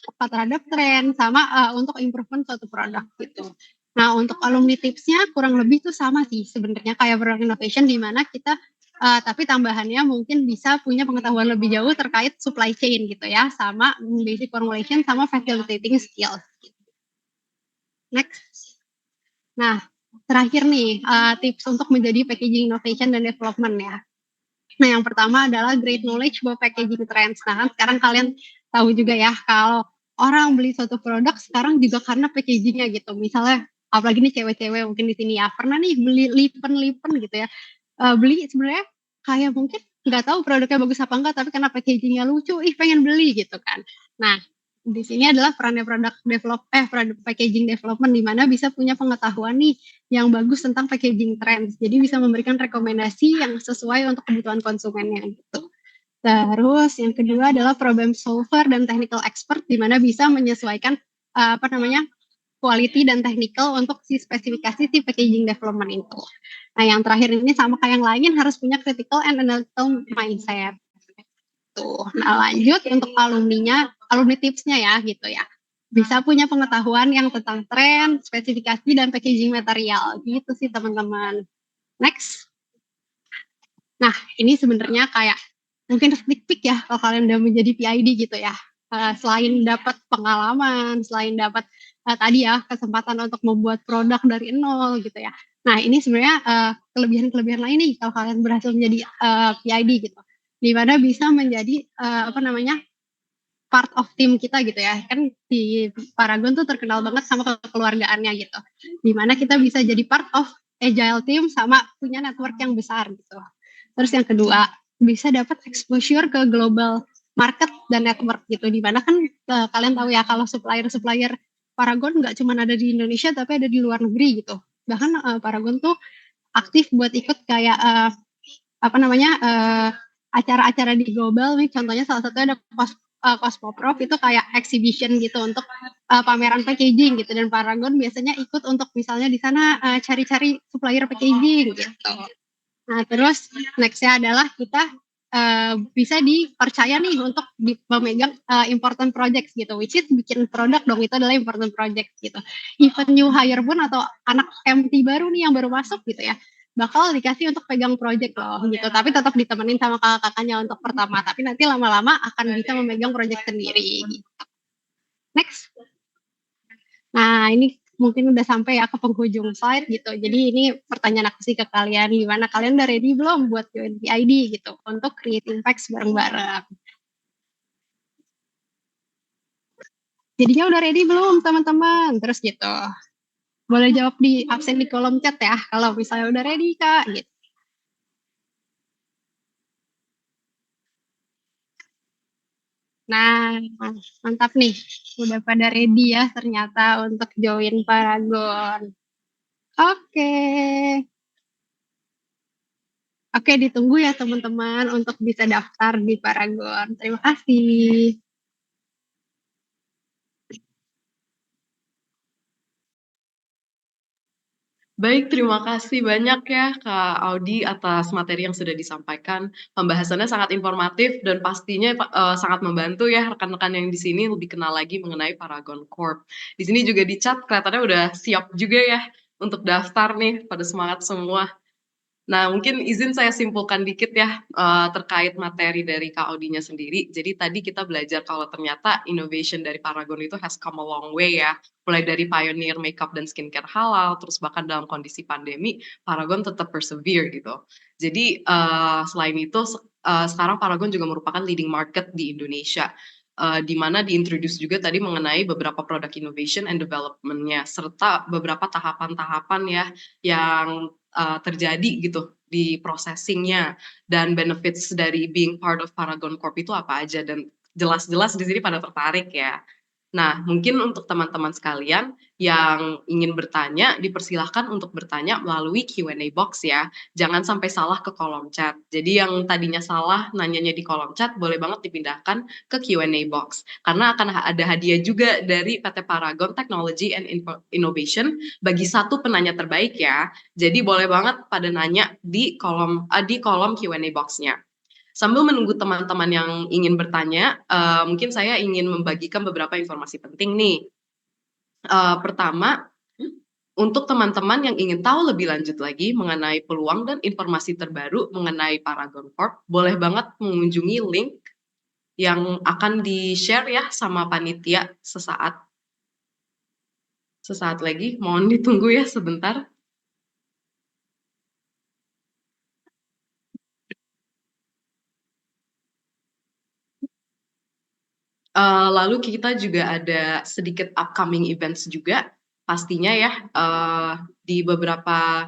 tepat terhadap tren, sama untuk improvement suatu produk gitu. Nah, untuk alumni tipsnya kurang lebih tuh sama sih sebenarnya kayak product innovation, di mana kita tapi tambahannya mungkin bisa punya pengetahuan lebih jauh terkait supply chain gitu ya, sama basic formulation sama facilitating skills. Next. Nah, terakhir nih tips untuk menjadi packaging innovation dan development ya. Nah, yang pertama adalah great knowledge about packaging trends. Nah, kan sekarang kalian tahu juga ya kalau orang beli suatu produk sekarang juga karena packagingnya gitu. Misalnya apalagi nih cewek-cewek mungkin di sini ya pernah nih beli lipen-lipen gitu ya. Beli sebenarnya kayak mungkin nggak tahu produknya bagus apa enggak, tapi karena packagingnya lucu, pengen beli gitu kan. Nah, di sini adalah perannya product packaging development, di mana bisa punya pengetahuan nih yang bagus tentang packaging trends. Jadi bisa memberikan rekomendasi yang sesuai untuk kebutuhan konsumennya gitu. Terus yang kedua adalah problem solver dan technical expert, di mana bisa menyesuaikan quality dan technical untuk si spesifikasi si packaging development itu. Nah, yang terakhir ini sama kayak yang lain harus punya critical and analytical mindset. Tuh. Nah, lanjut untuk alumni tipsnya ya gitu ya. Bisa punya pengetahuan yang tentang tren, spesifikasi dan packaging material gitu sih teman-teman. Next. Nah, ini sebenarnya kayak mungkin sneak peek ya kalau kalian udah menjadi PID gitu ya. Selain dapat pengalaman, selain dapat tadi ya kesempatan untuk membuat produk dari nol gitu ya. Nah, ini sebenarnya kelebihan-kelebihan lain nih kalau kalian berhasil menjadi PID gitu. Di mana bisa menjadi part of tim kita gitu ya. Kan di Paragon tuh terkenal banget sama kekeluargaannya gitu. Di mana kita bisa jadi part of agile team sama punya network yang besar gitu. Terus yang kedua, bisa dapat exposure ke global market dan network gitu. Di mana kan kalian tahu ya kalau supplier Paragon nggak cuma ada di Indonesia tapi ada di luar negeri gitu. Bahkan Paragon tuh aktif buat ikut kayak acara-acara di global nih. Contohnya salah satunya ada Cosmoprof, itu kayak exhibition gitu untuk pameran packaging gitu, dan Paragon biasanya ikut untuk misalnya di sana cari-cari supplier packaging gitu. Nah, terus nextnya adalah kita bisa dipercaya nih untuk memegang important projects gitu, which is bikin produk dong, itu adalah important project gitu. Even new hire pun atau anak MT baru nih yang baru masuk gitu ya, bakal dikasih untuk pegang project loh gitu, tapi tetap ditemenin sama kakak-kakaknya untuk pertama, tapi nanti lama-lama akan bisa memegang project sendiri gitu. Next. Nah, ini mungkin udah sampai ya ke penghujung slide gitu. Jadi ini pertanyaan aku sih ke kalian, gimana kalian udah ready belum buat join PID gitu untuk create impact bareng-bareng? Jadinya udah ready belum teman-teman? Terus gitu. Boleh jawab di absen di kolom chat ya kalau misalnya udah ready Kak gitu. Nah, mantap nih. Udah pada ready ya ternyata untuk join Paragon. Oke. Oke, ditunggu ya teman-teman untuk bisa daftar di Paragon. Terima kasih. Baik, terima kasih banyak ya Kak Audi atas materi yang sudah disampaikan. Pembahasannya sangat informatif dan pastinya sangat membantu ya rekan-rekan yang di sini lebih kenal lagi mengenai Paragon Corp. Di sini juga di chat kelihatannya udah siap juga ya untuk daftar nih, pada semangat semua. Nah, mungkin izin saya simpulkan dikit ya, terkait materi dari Kak Audinya sendiri. Jadi tadi kita belajar kalau ternyata innovation dari Paragon itu has come a long way ya. Mulai dari pioneer makeup dan skincare halal, terus bahkan dalam kondisi pandemi, Paragon tetap persevere gitu. Jadi, selain itu sekarang Paragon juga merupakan leading market di Indonesia, di mana di-introduce juga tadi mengenai beberapa product innovation and development-nya, serta beberapa tahapan-tahapan ya yang terjadi gitu di processing-nya dan benefits dari being part of Paragon Corp itu apa aja dan jelas-jelas di sini pada tertarik ya. Nah, mungkin untuk teman-teman sekalian yang ingin bertanya, dipersilahkan untuk bertanya melalui Q&A box ya. Jangan sampai salah ke kolom chat. Jadi yang tadinya salah nanyanya di kolom chat, boleh banget dipindahkan ke Q&A box. Karena akan ada hadiah juga dari PT Paragon Technology and Innovation bagi satu penanya terbaik ya. Jadi boleh banget pada nanya di kolom Q&A box-nya. Sambil menunggu teman-teman yang ingin bertanya, mungkin saya ingin membagikan beberapa informasi penting nih. Pertama, untuk teman-teman yang ingin tahu lebih lanjut lagi mengenai peluang dan informasi terbaru mengenai Paragon Corp, boleh banget mengunjungi link yang akan di-share ya sama panitia sesaat lagi. Mohon ditunggu ya sebentar. Lalu kita juga ada sedikit upcoming events juga pastinya ya, di beberapa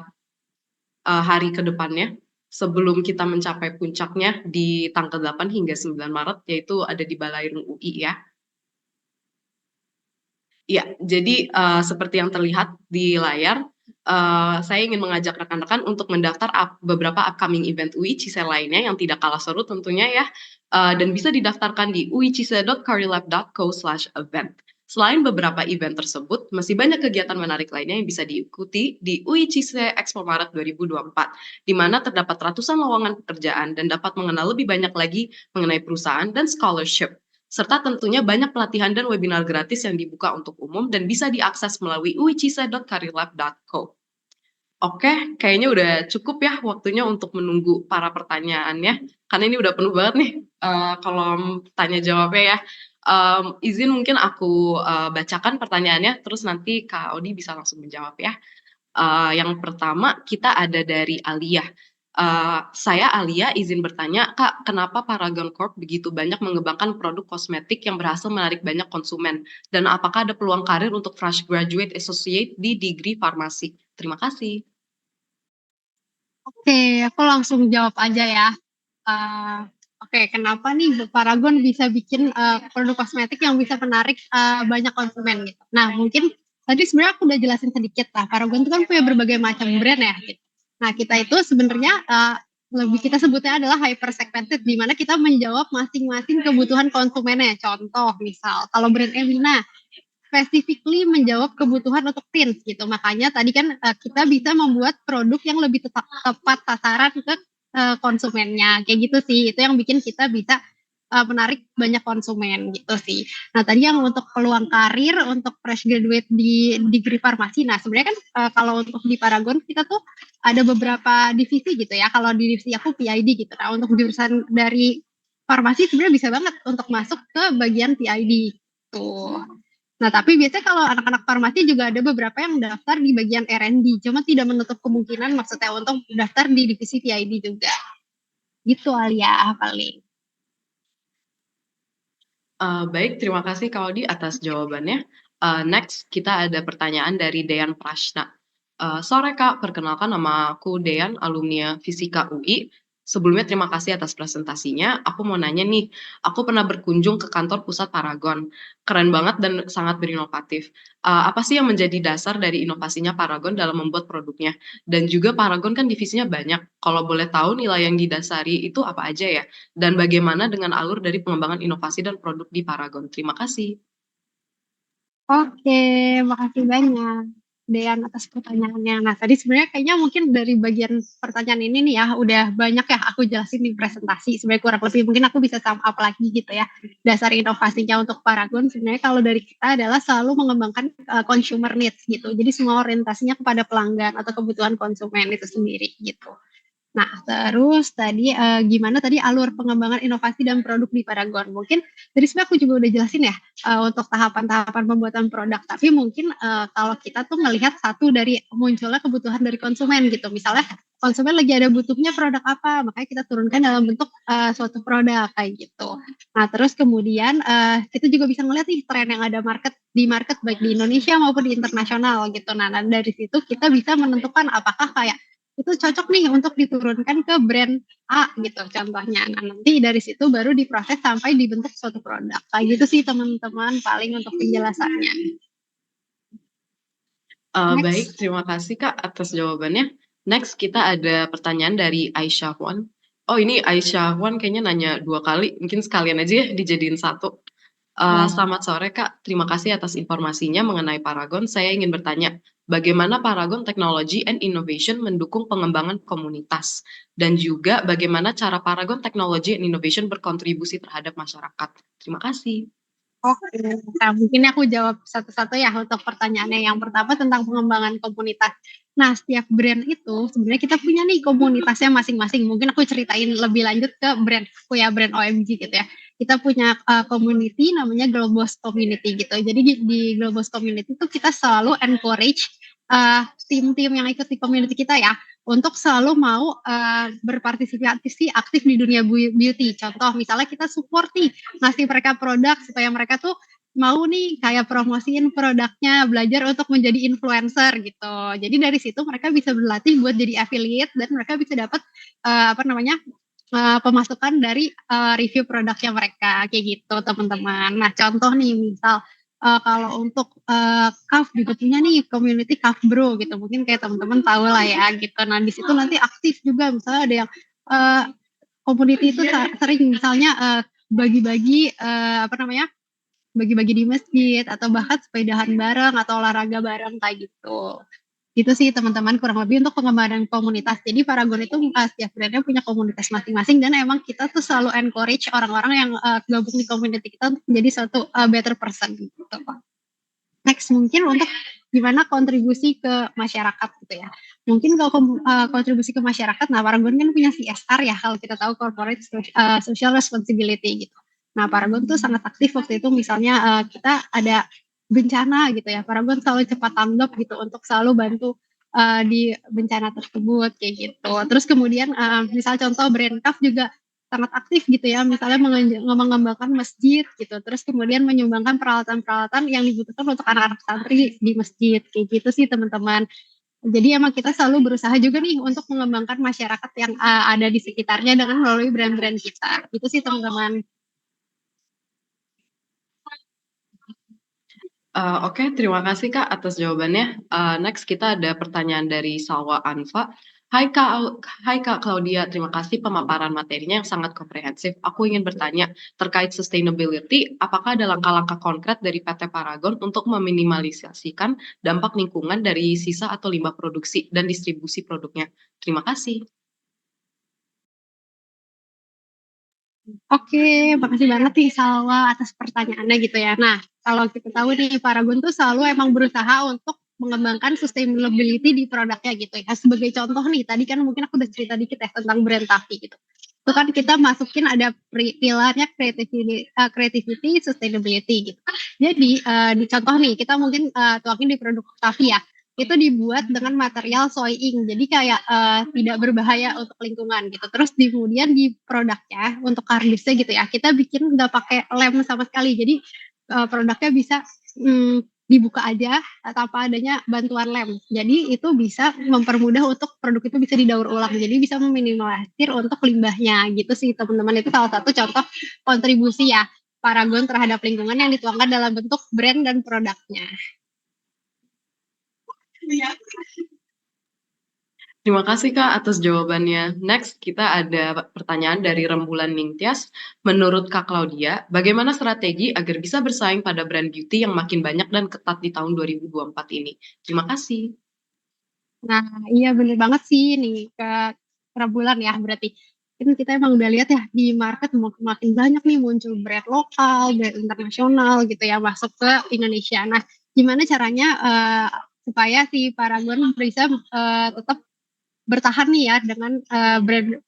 hari ke depannya, sebelum kita mencapai puncaknya di tanggal 8 hingga 9 Maret, yaitu ada di Balairung UI ya. Iya, jadi, seperti yang terlihat di layar, saya ingin mengajak rekan-rekan untuk mendaftar beberapa upcoming event UI CISE lainnya yang tidak kalah seru tentunya ya, dan bisa didaftarkan di uicise.careerlab.co/event. Selain beberapa event tersebut, masih banyak kegiatan menarik lainnya yang bisa diikuti di UI CISE Expo Maret 2024, di mana terdapat ratusan lowongan pekerjaan dan dapat mengenal lebih banyak lagi mengenai perusahaan dan scholarship. Serta tentunya banyak pelatihan dan webinar gratis yang dibuka untuk umum dan bisa diakses melalui uicisa.careerlab.co. Oke, kayaknya udah cukup ya waktunya untuk menunggu para pertanyaannya, karena ini udah penuh banget nih kolom tanya jawabnya ya. Izin mungkin aku bacakan pertanyaannya, terus nanti Kak Audi bisa langsung menjawab ya. Yang pertama kita ada dari Alia. Saya Alia izin bertanya, Kak, kenapa Paragon Corp begitu banyak mengembangkan produk kosmetik yang berhasil menarik banyak konsumen? Dan apakah ada peluang karir untuk fresh graduate associate di degree farmasi? Terima kasih. Oke, aku langsung jawab aja ya. Oke, kenapa nih Paragon bisa bikin produk kosmetik yang bisa menarik banyak konsumen gitu. Nah, mungkin tadi sebenarnya aku udah jelasin sedikit lah. Paragon itu kan punya berbagai macam brand ya. Gitu. Nah, kita itu sebenarnya lebih kita sebutnya adalah hyper segmented, di mana kita menjawab masing-masing kebutuhan konsumennya. Contoh, misal kalau brand Emina specifically menjawab kebutuhan untuk teens gitu. Makanya tadi kan kita bisa membuat produk yang lebih tepat sasaran ke konsumennya. Kayak gitu sih. Itu yang bikin kita bisa menarik banyak konsumen gitu sih. Nah tadi yang untuk peluang karir untuk fresh graduate di degree farmasi, nah sebenarnya kan kalau untuk di Paragon kita tuh ada beberapa divisi gitu ya. Kalau di divisi aku PID gitu. Nah untuk jurusan dari farmasi sebenarnya bisa banget untuk masuk ke bagian PID tuh. Nah, tapi biasanya kalau anak-anak farmasi juga ada beberapa yang daftar di bagian R&D, cuma tidak menutup kemungkinan maksudnya untuk daftar di divisi PID juga. Gitu Alia paling. Baik, terima kasih Kak Audi atas jawabannya. Next, kita ada pertanyaan dari Dean Prashna. Sore Kak, perkenalkan nama aku Dean, alumni Fisika UI. Sebelumnya terima kasih atas presentasinya. Aku mau nanya nih, aku pernah berkunjung ke kantor pusat Paragon. Keren banget dan sangat berinovatif. Apa sih yang menjadi dasar dari inovasinya Paragon dalam membuat produknya? Dan juga Paragon kan divisinya banyak. Kalau boleh tahu nilai yang didasari itu apa aja ya? Dan bagaimana dengan alur dari pengembangan inovasi dan produk di Paragon? Terima kasih. Oke, makasih banyak Dean atas pertanyaannya. Nah, tadi sebenarnya kayaknya mungkin dari bagian pertanyaan ini nih ya, udah banyak ya aku jelasin di presentasi. Sebenarnya kurang lebih mungkin aku bisa sum up lagi gitu ya. Dasar inovasinya untuk Paragon sebenarnya kalau dari kita adalah selalu mengembangkan consumer needs gitu. Jadi semua orientasinya kepada pelanggan atau kebutuhan konsumen itu sendiri gitu. Nah, terus tadi, gimana tadi alur pengembangan inovasi dan produk di Paragon. Mungkin tadi sebenarnya aku juga udah jelasin ya, untuk tahapan-tahapan pembuatan produk, tapi mungkin, kalau kita tuh melihat satu dari munculnya kebutuhan dari konsumen gitu. Misalnya konsumen lagi ada butuhnya produk apa, makanya kita turunkan dalam bentuk, suatu produk kayak gitu. Nah, terus kemudian, kita juga bisa ngelihat nih tren yang ada di market baik di Indonesia maupun di internasional gitu. Nah, dari situ kita bisa menentukan apakah kayak itu cocok nih untuk diturunkan ke brand A gitu contohnya. Nah, nanti dari situ baru diproses sampai dibentuk suatu produk. Kayak gitu sih teman-teman paling untuk penjelasannya. Baik, Next. terima kasih Kak atas jawabannya. Next, kita ada pertanyaan dari Aisyah Wan. Oh, ini Aisyah Wan kayaknya nanya 2 kali, mungkin sekalian aja ya dijadiin 1. Selamat sore Kak, terima kasih atas informasinya mengenai Paragon. Saya ingin bertanya, bagaimana Paragon Technology and Innovation mendukung pengembangan komunitas? Dan juga bagaimana cara Paragon Technology and Innovation berkontribusi terhadap masyarakat? Terima kasih. Oke, nah mungkin aku jawab satu-satu ya untuk pertanyaannya. Yang pertama tentang pengembangan komunitas. Nah, setiap brand itu sebenarnya kita punya nih komunitasnya masing-masing. Mungkin aku ceritain lebih lanjut ke brand aku ya, brand OMG gitu ya. Kita punya community namanya Globos Community gitu. Jadi di Globos Community itu kita selalu encourage tim-tim yang ikut di community kita ya untuk selalu mau berpartisipasi aktif di dunia beauty. Contoh misalnya kita support nih ngasih mereka produk supaya mereka tuh mau nih kayak promosiin produknya, belajar untuk menjadi influencer gitu. Jadi dari situ mereka bisa berlatih buat jadi affiliate dan mereka bisa dapat pemasukan dari review produknya mereka kayak gitu teman-teman. Nah contoh nih misal kalau untuk CAF juga punya nih community CAF Bro gitu. Mungkin kayak teman-teman tahu lah ya gitu. Nah di situ nanti aktif juga misalnya ada yang uh, community itu sering misalnya bagi-bagi bagi-bagi di masjid atau bahkan sepedahan bareng atau olahraga bareng kayak gitu. Itu sih teman-teman kurang lebih untuk pengembangan komunitas. Jadi Paragon itu setiap brandnya punya komunitas masing-masing dan emang kita tuh selalu encourage orang-orang yang gabung di community kita untuk menjadi suatu better person gitu. Next mungkin untuk gimana kontribusi ke masyarakat gitu ya. Mungkin kalau kontribusi ke masyarakat, nah Paragon kan punya CSR ya kalau kita tahu corporate social responsibility gitu. Nah Paragon tuh sangat aktif waktu itu misalnya kita ada bencana gitu ya. Paragon selalu cepat tanggap gitu untuk selalu bantu di bencana tersebut kayak gitu. Terus kemudian misal contoh brand CAF juga sangat aktif gitu ya, misalnya mengembangkan masjid gitu, terus kemudian menyumbangkan peralatan-peralatan yang dibutuhkan untuk anak-anak santri di masjid, kayak gitu sih teman-teman. Jadi emang kita selalu berusaha juga nih untuk mengembangkan masyarakat yang ada di sekitarnya dengan melalui brand-brand kita. Itu sih teman-teman. Oke, terima kasih Kak atas jawabannya. Next kita ada pertanyaan dari Salwa Anfa. Hai Kak Claudia, terima kasih pemaparan materinya yang sangat komprehensif. Aku ingin bertanya terkait sustainability, apakah ada langkah-langkah konkret dari PT Paragon untuk meminimalisasikan dampak lingkungan dari sisa atau limbah produksi dan distribusi produknya? Terima kasih. Oke, makasih banget nih Salwa atas pertanyaannya gitu ya. Nah, kalau kita tahu nih Paragon tuh selalu emang berusaha untuk mengembangkan sustainability di produknya gitu ya. Sebagai contoh nih, tadi kan mungkin aku udah cerita dikit ya tentang brand Taffy gitu. Itu kan kita masukin ada pilarnya creativity, sustainability gitu. Jadi di contoh nih, kita mungkin tuangin di produk Taffy ya. Itu dibuat dengan material soy ink, jadi kayak tidak berbahaya untuk lingkungan gitu. Terus kemudian di produknya untuk kardusnya gitu ya, kita bikin nggak pakai lem sama sekali. Jadi produknya bisa dibuka aja tanpa adanya bantuan lem. Jadi itu bisa mempermudah untuk produk itu bisa didaur ulang. Jadi bisa meminimalisir untuk limbahnya gitu sih teman-teman. Itu salah satu contoh kontribusi ya Paragon terhadap lingkungan yang dituangkan dalam bentuk brand dan produknya. Terima kasih Kak atas jawabannya. Next, kita ada pertanyaan dari Rembulan Ningtyas. Menurut Kak Claudia, bagaimana strategi agar bisa bersaing pada brand beauty yang makin banyak dan ketat di tahun 2024 ini? Terima kasih. Nah, iya bener banget sih nih ke Rembulan ya berarti. Kan kita emang udah lihat ya di market makin banyak nih muncul brand lokal, brand internasional gitu ya masuk ke Indonesia. Nah, gimana caranya supaya si Paragon bisa tetap bertahan nih ya dengan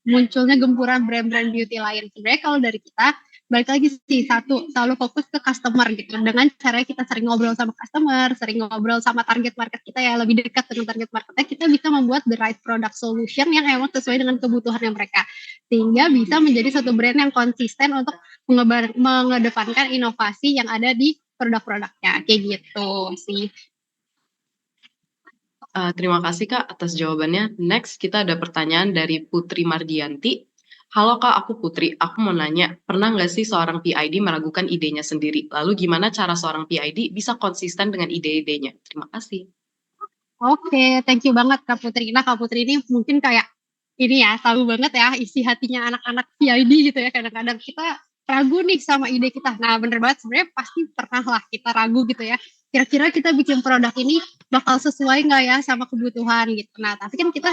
munculnya gempuran brand-brand beauty lain. Sebenarnya kalau dari kita balik lagi sih satu selalu fokus ke customer gitu dengan cara kita sering ngobrol sama customer, sering ngobrol sama target market kita ya lebih dekat dengan target marketnya, kita bisa membuat the right product solution yang emang sesuai dengan kebutuhannya mereka sehingga bisa menjadi satu brand yang konsisten untuk mengedepankan inovasi yang ada di produk-produknya kayak gitu sih. Terima kasih Kak atas jawabannya. Next, kita ada pertanyaan dari Putri Mardianti. Halo Kak, aku Putri. Aku mau nanya, pernah nggak sih seorang PID meragukan idenya sendiri? Lalu gimana cara seorang PID bisa konsisten dengan ide-idenya? Terima kasih. Oke, thank you banget Kak Putri. Nah, Kak Putri ini mungkin kayak ini ya, tahu banget ya isi hatinya anak-anak PID gitu ya. Kadang-kadang kita ragu nih sama ide kita. Nah, bener banget sebenarnya pasti pernah lah kita ragu gitu ya. Kira-kira kita bikin produk ini bakal sesuai nggak ya sama kebutuhan gitu. Nah, tapi kan kita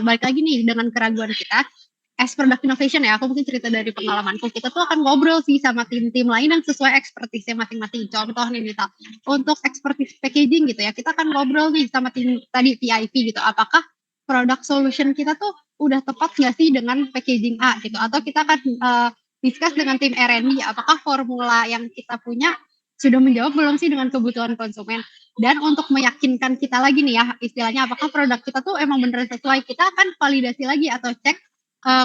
balik lagi nih dengan keraguan kita, as product innovation ya, aku mungkin cerita dari pengalamanku, kita tuh akan ngobrol sih sama tim-tim lain yang sesuai expertise-nya masing-masing. Contoh nih misal, untuk expertise packaging gitu ya, kita akan ngobrol nih sama tim tadi PIP gitu, apakah product solution kita tuh udah tepat nggak sih dengan packaging A gitu, atau kita akan discuss dengan tim R&D, apakah formula yang kita punya sudah menjawab belum sih dengan kebutuhan konsumen. Dan untuk meyakinkan kita lagi nih ya, istilahnya apakah produk kita tuh emang beneran sesuai, kita akan validasi lagi atau cek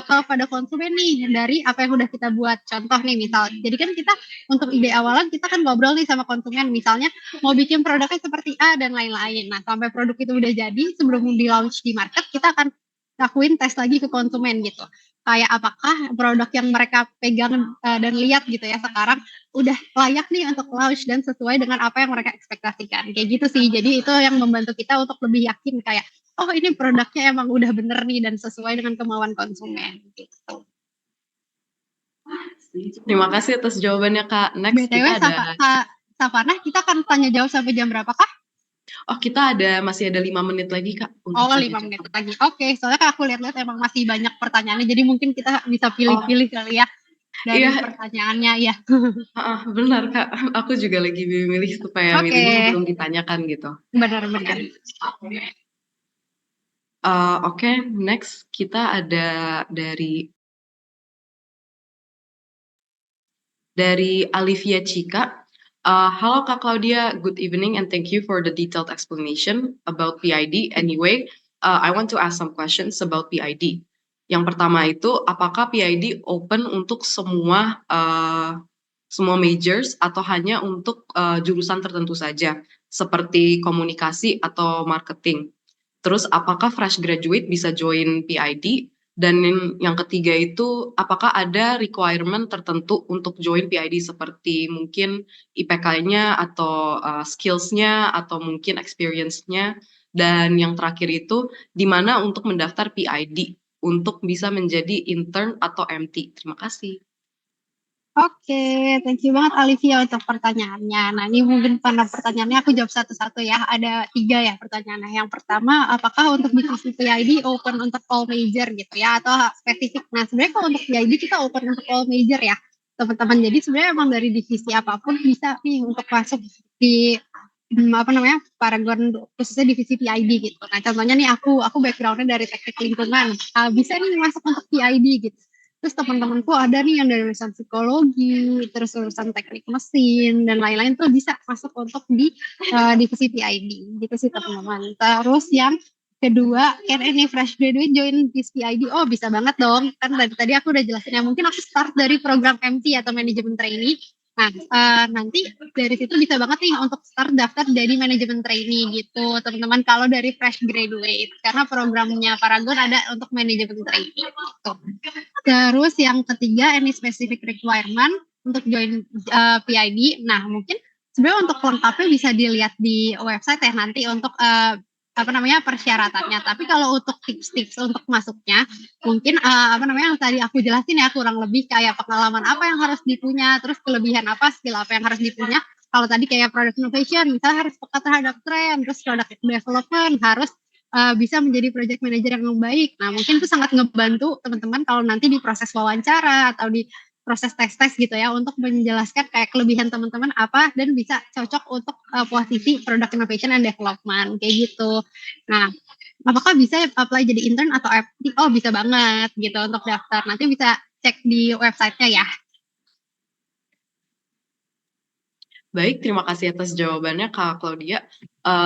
kepada konsumen nih dari apa yang udah kita buat. Contoh nih misal, jadi kan kita untuk ide awalan kita kan ngobrol nih sama konsumen, misalnya mau bikin produknya seperti A dan lain-lain. Nah, sampai produk itu udah jadi, sebelum di-launch di market, kita akan lakuin tes lagi ke konsumen gitu. Kayak apakah produk yang mereka pegang dan lihat gitu ya sekarang udah layak nih untuk launch dan sesuai dengan apa yang mereka ekspektasikan. Kayak gitu sih. Jadi itu yang membantu kita untuk lebih yakin kayak oh ini produknya emang udah bener nih dan sesuai dengan kemauan konsumen gitu. Terima kasih atas jawabannya Kak. Next, BTW kita ada... Savana, kita akan tanya jawab sampai jam berapa Kak? Oh, kita masih ada 5 menit lagi Kak. Oh, 5 menit lagi. Oke, soalnya Kak aku lihat-lihat emang masih banyak pertanyaannya, jadi mungkin kita bisa pilih-pilih kali ya dari pertanyaannya ya. Benar Kak. Aku juga lagi milih supaya milihnya belum ditanyakan gitu. Benar-benar. Oke, next kita ada dari Alivia Cika. Halo Kak Claudia, good evening and thank you for the detailed explanation about PID. Anyway, I want to ask some questions about PID. Yang pertama itu, apakah PID open untuk semua majors atau hanya untuk jurusan tertentu saja, seperti komunikasi atau marketing? Terus, apakah fresh graduate bisa join PID? Dan yang ketiga itu, apakah ada requirement tertentu untuk join PID seperti mungkin IPK-nya atau skills-nya atau mungkin experience-nya. Dan yang terakhir itu, di mana untuk mendaftar PID untuk bisa menjadi intern atau MT. Terima kasih. Oke, thank you banget Alivia untuk pertanyaannya. Nah, ini mungkin karena pertanyaannya aku jawab satu-satu ya. Ada 3 ya pertanyaannya. Yang pertama, apakah untuk divisi PID open untuk all major gitu ya atau spesifik? Nah, sebenarnya kalau untuk PID kita open untuk all major ya, teman-teman. Jadi sebenarnya emang dari divisi apapun bisa nih untuk masuk di apa namanya, Paragon khususnya divisi PID gitu. Nah, contohnya nih aku background-nya dari teknik lingkungan, bisa nih masuk untuk PID gitu. Terus teman-temanku ada nih yang dari urusan psikologi, terus urusan teknik mesin dan lain-lain tuh bisa masuk untuk di divisi PID gitu sih teman-teman. Terus yang kedua, can any fresh graduate join this PID? Oh bisa banget dong. Kan tadi aku udah jelasin ya. Mungkin aku start dari program MC atau manajemen trainee. Nah, nanti dari situ bisa banget nih untuk start daftar jadi manajemen trainee gitu, teman-teman. Kalau dari fresh graduate, karena programnya Paragon ada untuk manajemen trainee gitu. Terus yang ketiga, any specific requirement untuk join PID. Nah, mungkin sebenarnya untuk lengkapnya bisa dilihat di website ya nanti untuk apa namanya persyaratannya. Tapi kalau untuk tips-tips untuk masuknya, mungkin apa namanya yang tadi aku jelasin ya kurang lebih kayak pengalaman apa yang harus dipunya, terus kelebihan apa, skill apa yang harus dipunya. Kalau tadi kayak product innovation, misalnya harus peka terhadap tren, terus product development harus bisa menjadi project manager yang baik. Nah, mungkin itu sangat ngebantu teman-teman kalau nanti di proses wawancara atau di proses tes-tes gitu ya untuk menjelaskan kayak kelebihan teman-teman apa dan bisa cocok untuk posisi product innovation and development kayak gitu. Nah, apakah bisa apply jadi intern atau FT? Oh, bisa banget gitu untuk daftar. Nanti bisa cek di website-nya ya. Baik, terima kasih atas jawabannya Kak Claudia.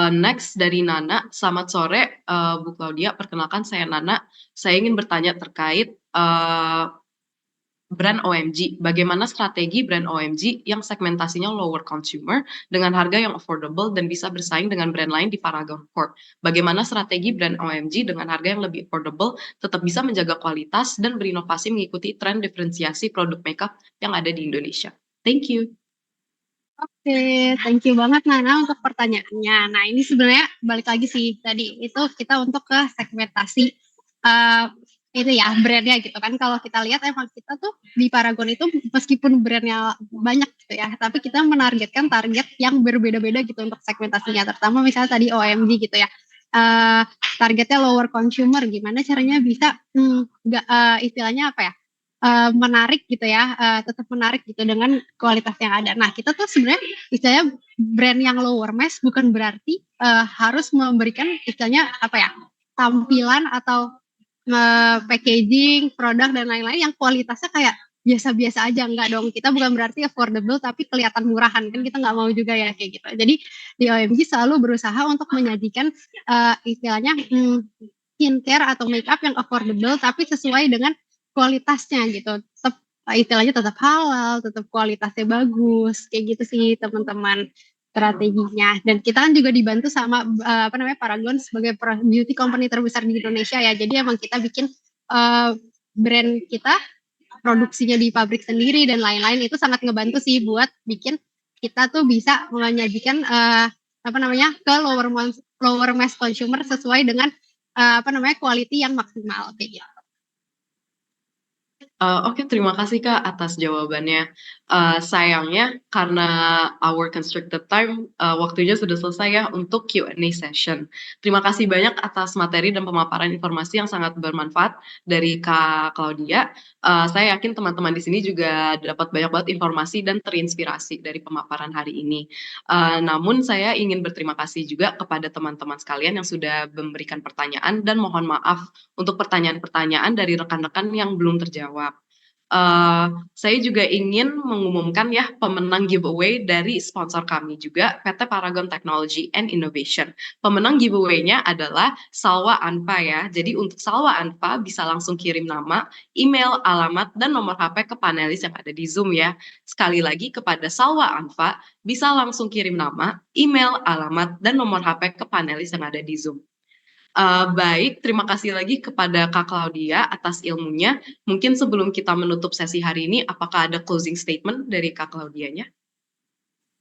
Next dari Nana, selamat sore Bu Claudia, perkenalkan saya Nana. Saya ingin bertanya terkait brand OMG. Bagaimana strategi brand OMG yang segmentasinya lower consumer dengan harga yang affordable dan bisa bersaing dengan brand lain di Paragon Corp? Bagaimana strategi brand OMG dengan harga yang lebih affordable tetap bisa menjaga kualitas dan berinovasi mengikuti tren diferensiasi produk makeup yang ada di Indonesia? Thank you. Oke, thank you banget Nana untuk pertanyaannya. Nah, ini sebenarnya balik lagi sih tadi itu kita untuk ke segmentasi itu ya brandnya gitu kan. Kalau kita lihat emang kita tuh di Paragon itu meskipun brandnya banyak gitu ya, tapi kita menargetkan target yang berbeda-beda gitu untuk segmentasinya. Terutama misalnya tadi OMG gitu ya. Targetnya lower consumer, gimana caranya bisa istilahnya apa ya? Menarik gitu ya, tetap menarik gitu dengan kualitas yang ada. Nah, kita tuh sebenarnya istilahnya brand yang lower mass bukan berarti harus memberikan istilahnya apa ya tampilan atau packaging produk dan lain-lain yang kualitasnya kayak biasa-biasa aja, enggak dong. Kita bukan berarti affordable tapi kelihatan murahan kan kita nggak mau juga ya kayak gitu. Jadi di OMG selalu berusaha untuk menyajikan istilahnya skincare atau makeup yang affordable tapi sesuai dengan kualitasnya gitu. Tetap istilahnya tetap halal, tetap kualitasnya bagus kayak gitu sih teman-teman strateginya. Dan kita kan juga dibantu sama apa namanya Paragon sebagai beauty company terbesar di Indonesia ya. Jadi emang kita bikin brand kita produksinya di pabrik sendiri dan lain-lain itu sangat ngebantu sih buat bikin kita tuh bisa menyajikan apa namanya ke lower mass consumer sesuai dengan apa namanya quality yang maksimal kayak gitu. Oke, terima kasih Kak atas jawabannya. Sayangnya karena our constricted time, waktunya sudah selesai ya untuk Q&A session. Terima kasih banyak atas materi dan pemaparan informasi yang sangat bermanfaat dari Kak Claudia. Saya yakin teman-teman di sini juga dapat banyak banget informasi dan terinspirasi dari pemaparan hari ini. Namun saya ingin berterima kasih juga kepada teman-teman sekalian yang sudah memberikan pertanyaan dan mohon maaf untuk pertanyaan-pertanyaan dari rekan-rekan yang belum terjawab. Saya juga ingin mengumumkan ya pemenang giveaway dari sponsor kami juga PT Paragon Technology and Innovation. Pemenang giveaway-nya adalah Salwa Anpa ya. Jadi untuk Salwa Anpa bisa langsung kirim nama, email, alamat, dan nomor HP ke panelis yang ada di Zoom ya. Sekali lagi kepada Salwa Anpa bisa langsung kirim nama, email, alamat, dan nomor HP ke panelis yang ada di Zoom. Baik, terima kasih lagi kepada Kak Claudia atas ilmunya. Mungkin sebelum kita menutup sesi hari ini, apakah ada closing statement dari Kak Claudianya?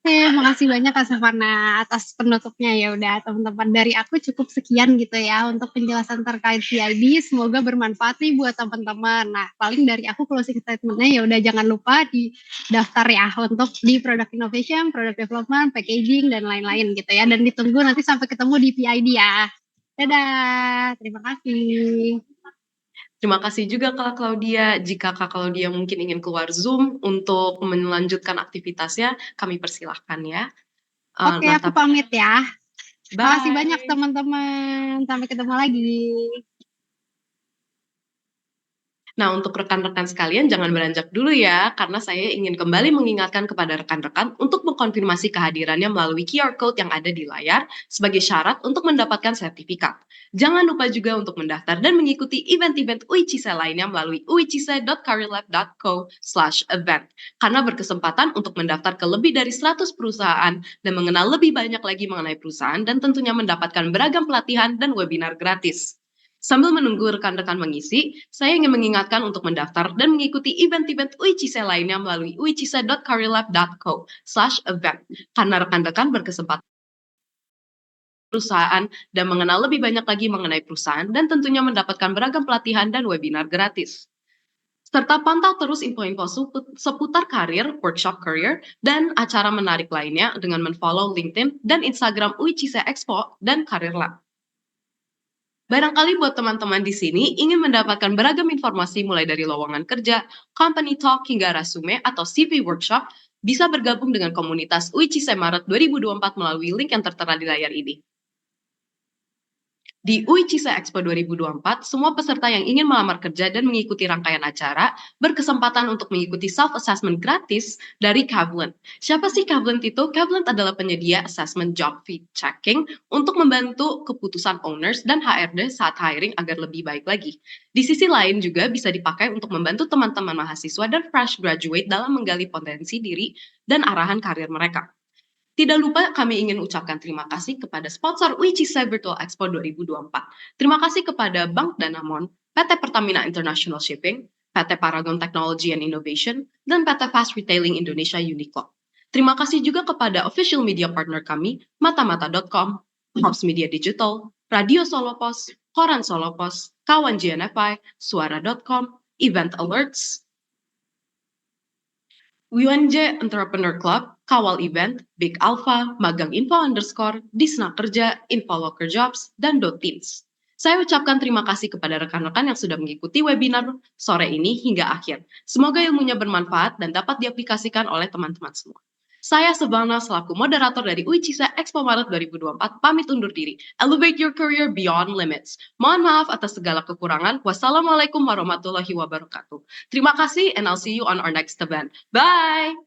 Oke, makasih banyak Kak Savana atas penutupnya. Ya udah teman-teman, dari aku cukup sekian gitu ya untuk penjelasan terkait PID. Semoga bermanfaat nih buat teman-teman. Nah, paling dari aku closing statement-nya ya udah jangan lupa di daftar ya untuk di product innovation, product development, packaging dan lain-lain gitu ya. Dan ditunggu nanti sampai ketemu di PID ya. Dadah, terima kasih. Terima kasih juga Kak Claudia. Jika Kak Claudia mungkin ingin keluar Zoom untuk melanjutkan aktivitasnya, kami persilahkan ya. Oke, aku pamit ya. Makasih Bye. banyak teman-teman. Sampai ketemu lagi. Nah, untuk rekan-rekan sekalian jangan beranjak dulu ya, karena saya ingin kembali mengingatkan kepada rekan-rekan untuk mengkonfirmasi kehadirannya melalui QR Code yang ada di layar sebagai syarat untuk mendapatkan sertifikat. Jangan lupa juga untuk mendaftar dan mengikuti event-event UICISE lainnya melalui uicise.careerlab.co/event, karena berkesempatan untuk mendaftar ke lebih dari 100 perusahaan dan mengenal lebih banyak lagi mengenai perusahaan dan tentunya mendapatkan beragam pelatihan dan webinar gratis. Sambil menunggu rekan-rekan mengisi, saya ingin mengingatkan untuk mendaftar dan mengikuti event-event UICISE lainnya melalui uicise.careerlab.co/event, karena rekan-rekan berkesempatan perusahaan dan mengenal lebih banyak lagi mengenai perusahaan dan tentunya mendapatkan beragam pelatihan dan webinar gratis. Serta pantau terus info-info seputar karir, workshop career, dan acara menarik lainnya dengan men-follow LinkedIn dan Instagram UICISE Expo dan Career Lab. Barangkali buat teman-teman di sini ingin mendapatkan beragam informasi mulai dari lowongan kerja, company talk hingga resume atau CV workshop, bisa bergabung dengan komunitas UICISE Maret 2024 melalui link yang tertera di layar ini. Di UICISE Expo 2024, semua peserta yang ingin melamar kerja dan mengikuti rangkaian acara berkesempatan untuk mengikuti self-assessment gratis dari Kavlent. Siapa sih Kavlent itu? Kavlent adalah penyedia assessment job fit checking untuk membantu keputusan owners dan HRD saat hiring agar lebih baik lagi. Di sisi lain juga bisa dipakai untuk membantu teman-teman mahasiswa dan fresh graduate dalam menggali potensi diri dan arahan karir mereka. Tidak lupa kami ingin ucapkan terima kasih kepada sponsor UICISE Virtual Expo 2024. Terima kasih kepada Bank Danamon, PT Pertamina International Shipping, PT Paragon Technology and Innovation, dan PT Fast Retailing Indonesia Uniqlo. Terima kasih juga kepada official media partner kami, matamata.com, Hops Media Digital, Radio Solo Pos, Koran Solo Pos, Kawan JNFI, Suara.com, Event Alerts, UNJ Entrepreneur Club, Kawal Event, Big Alpha, Magang Info _ Disna Kerja, Infoloker Jobs, dan Dotins. Saya ucapkan terima kasih kepada rekan-rekan yang sudah mengikuti webinar sore ini hingga akhir. Semoga ilmunya bermanfaat dan dapat diaplikasikan oleh teman-teman semua. Saya Savana selaku moderator dari UICISE Expo Maret 2024 pamit undur diri. Elevate your career beyond limits. Mohon maaf atas segala kekurangan. Wassalamualaikum warahmatullahi wabarakatuh. Terima kasih and I'll see you on our next event. Bye!